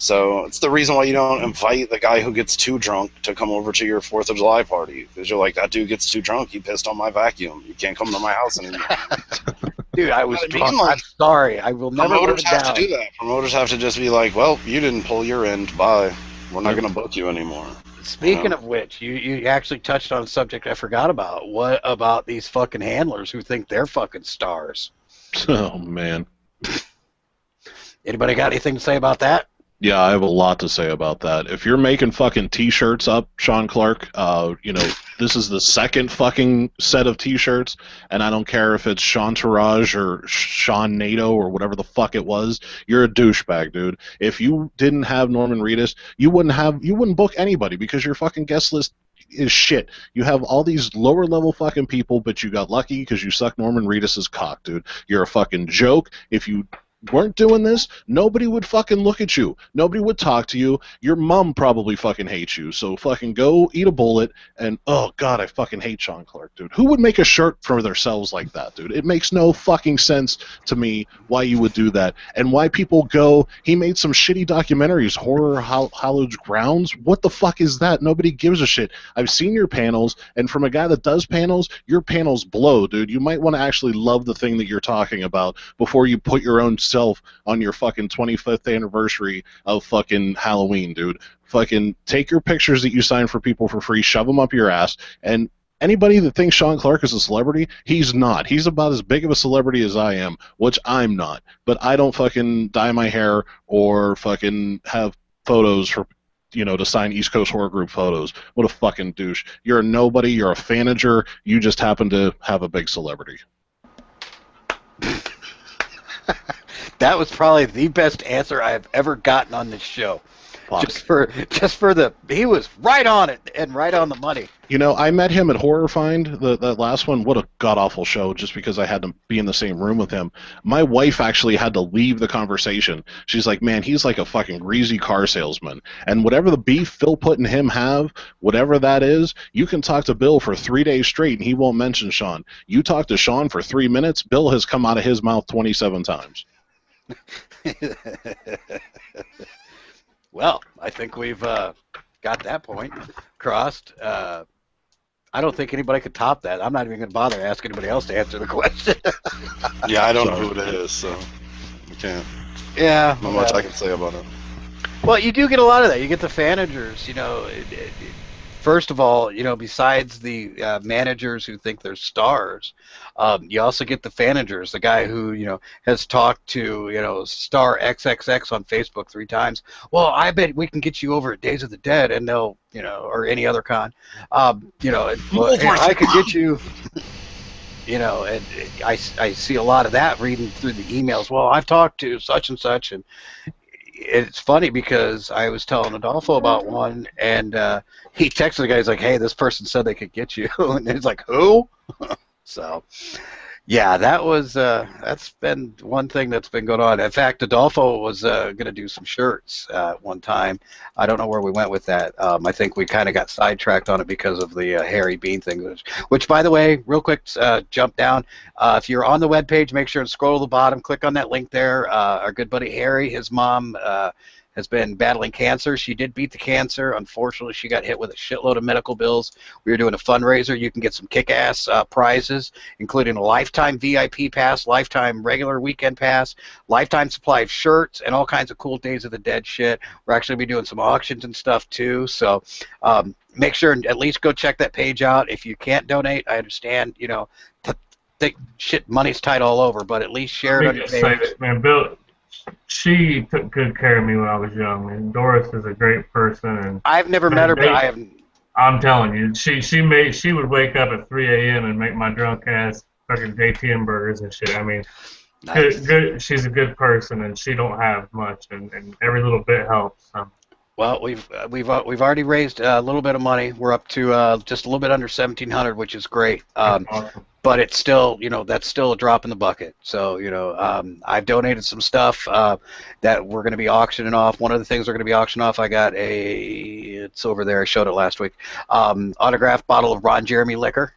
So it's the reason why you don't invite the guy who gets too drunk to come over to your 4th of July party. Because you're like, that dude gets too drunk. He pissed on my vacuum. You can't come to my house anymore. Dude, I was drunk. I'm sorry. I will never Promoters have to do that. Promoters have to just be like, well, you didn't pull your end. Bye. We're not going to book you anymore. Speaking of which, you actually touched on a subject I forgot about. What about these fucking handlers who think they're fucking stars? Oh, man. Anybody got anything to say about that? Yeah, I have a lot to say about that. If you're making fucking T-shirts up, Sean Clark, you know, this is the second fucking set of T-shirts, and I don't care if it's Sean Taraj or Sean Nato or whatever the fuck it was. You're a douchebag, dude. If you didn't have Norman Reedus, you wouldn't book anybody because your fucking guest list is shit. You have all these lower level fucking people, but you got lucky because you sucked Norman Reedus's cock, dude. You're a fucking joke. If you weren't doing this, nobody would fucking look at you. Nobody would talk to you. Your mom probably fucking hates you. So fucking go eat a bullet. And oh god, I fucking hate Sean Clark, dude. Who would make a shirt for themselves like that, dude? It makes no fucking sense to me why you would do that and why people go. He made some shitty documentaries, Horror Hallowed Grounds. What the fuck is that? Nobody gives a shit. I've seen your panels, and from a guy that does panels, your panels blow, dude. You might want to actually love the thing that you're talking about before you put your own self on your fucking 25th anniversary of fucking Halloween, dude. Fucking take your pictures that you sign for people for free, shove them up your ass, and anybody that thinks Sean Clark is a celebrity, he's not. He's about as big of a celebrity as I am, which I'm not. But I don't fucking dye my hair or fucking have photos for, you know, to sign East Coast Horror Group photos. What a fucking douche. You're a nobody, you're a fanager, you just happen to have a big celebrity. That was probably the best answer I have ever gotten on this show. Fuck. Just for the, he was right on it and right on the money. You know, I met him at Horror Find, that last one. What a god-awful show, just because I had to be in the same room with him. My wife actually had to leave the conversation. She's like, man, he's like a fucking greasy car salesman. And whatever the beef Phil Putt and him have, whatever that is, you can talk to Bill for 3 days straight and he won't mention Sean. You talk to Sean for 3 minutes, Bill has come out of his mouth 27 times. Well, I think we've got that point crossed. I don't think anybody could top that. I'm not even going to bother asking anybody else to answer the question. Yeah, I don't know who it is, so I can't. Yeah. Not much I can say about it. Well, you do get a lot of that. You get the fanagers, you know. First of all, you know, besides the managers who think they're stars, you also get the fanagers, the guy who, you know, has talked to, you know, star XXX on Facebook 3 times. Well, I bet we can get you over at Days of the Dead, and they'll, you know, or any other con. You know, I could get you, you know, and I see a lot of that reading through the emails. Well, I've talked to such and such, and it's funny because I was telling Adolfo about one, and he texted the guy. He's like, "Hey, this person said they could get you," and he's like, "Who?" So, Yeah, that's been one thing that's been going on. In fact, Adolfo was going to do some shirts one time. I don't know where we went with that. I think we kind of got sidetracked on it because of the Harry Bean thing, which, by the way, real quick, jump down. If you're on the webpage, make sure to scroll to the bottom, click on that link there. Our good buddy Harry, his mom has been battling cancer. She did beat the cancer. Unfortunately, she got hit with a shitload of medical bills. We were doing a fundraiser. You can get some kick-ass prizes, including a lifetime VIP pass, lifetime regular weekend pass, lifetime supply of shirts, and all kinds of cool Days of the Dead shit. We're actually going to be doing some auctions and stuff, too. So make sure and at least go check that page out. If you can't donate, I understand, shit, money's tight all over, but at least share it on your page. Man, Bill, she took good care of me when I was young, and Doris is a great person. And I've never met her, but I have. I'm telling you, she would wake up at 3 a.m. and make my drunk ass fucking JTM burgers and shit. I mean, nice. Good. She's a good person, and she don't have much, and every little bit helps. Well, we've already raised a little bit of money. We're up to just a little bit under 1,700, which is great. Awesome. But it's still, that's still a drop in the bucket. So, I've donated some stuff that we're going to be auctioning off. One of the things we're going to be auctioning off, it's over there. I showed it last week. Autographed bottle of Ron Jeremy liquor.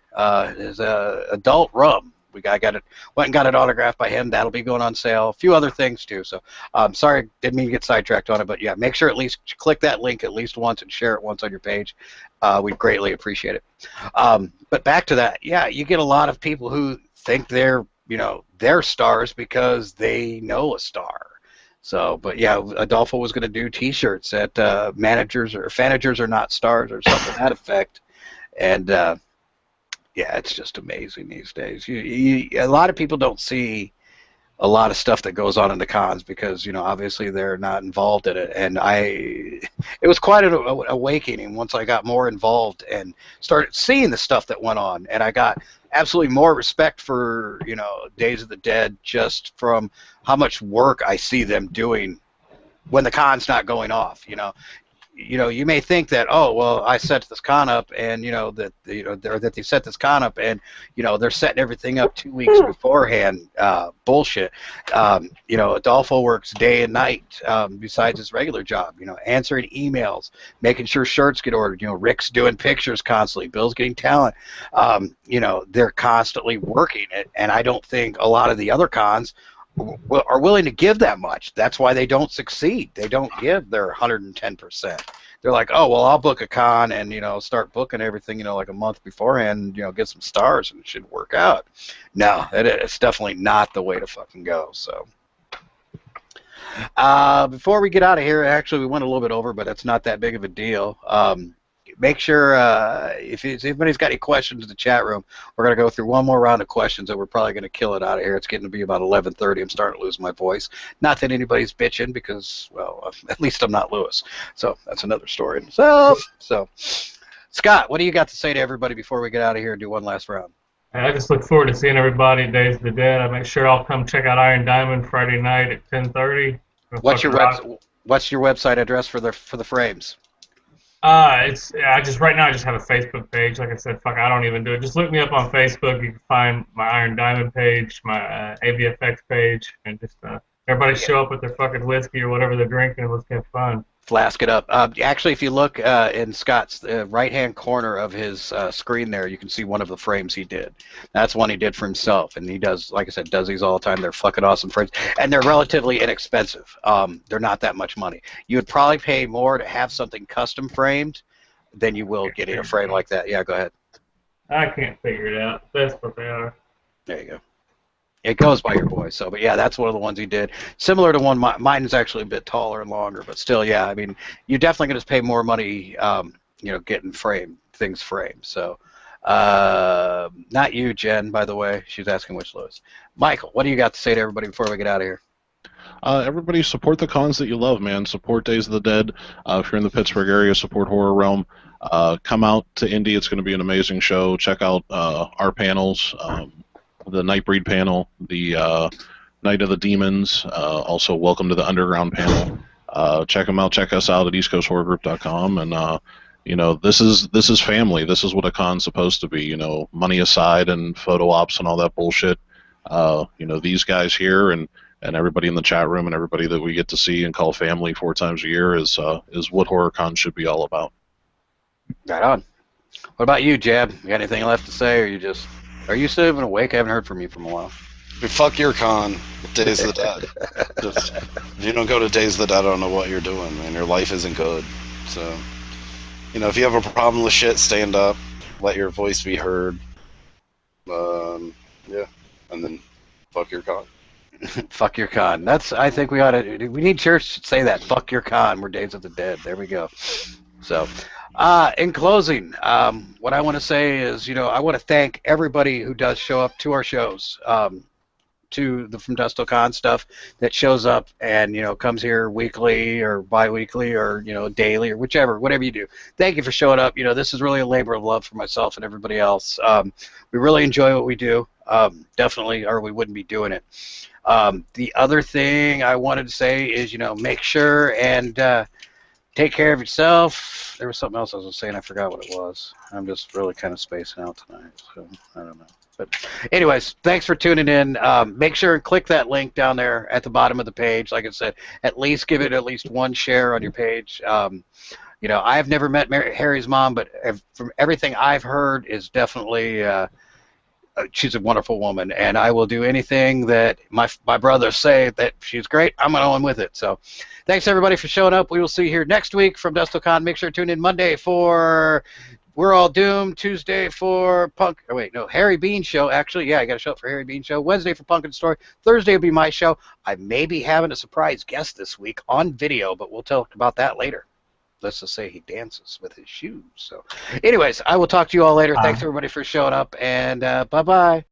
Is adult rum. I went and got it autographed by him. That'll be going on sale. A few other things too. So, sorry, didn't mean to get sidetracked on it, but yeah, make sure at least click that link at least once and share it once on your page. We'd greatly appreciate it. But back to that, yeah, you get a lot of people who think they're stars because they know a star. So, but yeah, Adolfo was going to do T-shirts at managers are not stars or something to that effect, and. Yeah, it's just amazing these days. A lot of people don't see a lot of stuff that goes on in the cons because, obviously they're not involved in it. And it was quite an awakening once I got more involved and started seeing the stuff that went on. And I got absolutely more respect for, Days of the Dead just from how much work I see them doing when the con's not going off, you may think that, oh, well, I set this con up, and that they set this con up, and they're setting everything up 2 weeks beforehand. Bullshit. Adolfo works day and night besides his regular job. Answering emails, making sure shirts get ordered. Rick's doing pictures constantly. Bill's getting talent. They're constantly working it, and I don't think a lot of the other cons are willing to give that much. That's why they don't succeed. They don't give their 110%. They're like, oh, well, I'll book a con and, start booking everything, like a month beforehand, get some stars and it should work out. No, it's definitely not the way to fucking go, so. Before we get out of here, actually, we went a little bit over, but it's not that big of a deal. Make sure, if anybody's got any questions in the chat room, we're going to go through one more round of questions, and we're probably going to kill it out of here. It's getting to be about 11:30. I'm starting to lose my voice. Not that anybody's bitching, because, well, at least I'm not Lewis. So that's another story. So, Scott, what do you got to say to everybody before we get out of here and do one last round? I just look forward to seeing everybody at Days of the Dead. I make sure I'll come check out Iron Diamond Friday night at 10:30. What's your website address for the frames? Right now I just have a Facebook page. Like I said, I don't even do it. Just look me up on Facebook. You can find my Iron Diamond page, my AVFX page, and just everybody show up with their fucking whiskey or whatever they're drinking, and let's have fun. Flask it up. Actually, if you look in Scott's right-hand corner of his screen there, you can see one of the frames he did. That's one he did for himself, and he does, like I said, does these all the time. They're fucking awesome frames, and they're relatively inexpensive. They're not that much money. You would probably pay more to have something custom framed than you will getting a frame like that. Yeah, go ahead. I can't figure it out. That's what they are. There you go. It goes by your voice, so, but yeah, that's one of the ones he did. Similar to one, mine is actually a bit taller and longer, but still, yeah, I mean, you're definitely going to pay more money, getting things framed. So, not you, Jen, by the way. She's asking which Lewis. Michael, what do you got to say to everybody before we get out of here? Everybody support the cons that you love, man. Support Days of the Dead. If you're in the Pittsburgh area, support Horror Realm. Come out to Indy. It's going to be an amazing show. Check out our panels. The Nightbreed panel, the Night of the Demons, also Welcome to the Underground panel. Check them out. Check us out at eastcoasthorrorgroup.com. And this is family. This is what a con's supposed to be. Money aside and photo ops and all that bullshit. These guys here and everybody in the chat room and everybody that we get to see and call family 4 times a year is what HorrorCon should be all about. Right on. What about you, Jab? You got anything left to say, or are you still even awake? I haven't heard from you for a while. Fuck your con, Days of the Dead. If you don't go to Days of the Dead, I don't know what you're doing, man. Your life isn't good. So, if you have a problem with shit, stand up, let your voice be heard. Yeah, and then fuck your con. Fuck your con. I think we need church to say that. Fuck your con. We're Days of the Dead. There we go. So, in closing, what I want to say is, I want to thank everybody who does show up to our shows. To the From Dust Till Con stuff that shows up and comes here weekly or bi-weekly or daily or whatever you do. Thank you for showing up. This is really a labor of love for myself and everybody else. We really enjoy what we do, definitely, or we wouldn't be doing it. The other thing I wanted to say is make sure and take care of yourself. There was something else I was saying. I forgot what it was. I'm just really kind of spacing out tonight, so I don't know. But anyways, thanks for tuning in. Make sure and click that link down there at the bottom of the page. Like I said, at least give it at least one share on your page. I've never met Harry's mom, but from everything I've heard, is definitely she's a wonderful woman, and I will do anything that my brothers say that she's great. I'm going with it. So, thanks everybody for showing up. We will see you here next week from Dust Till Con. Make sure to tune in Monday for We're All Doomed, Tuesday for Harry Bean Show. Actually, yeah, I got to show up for Harry Bean Show. Wednesday for Pumpkin Story. Thursday will be my show. I may be having a surprise guest this week on video, but we'll talk about that later. Let's just say he dances with his shoes. So, anyways, I will talk to you all later. Thanks everybody for showing up, and bye-bye.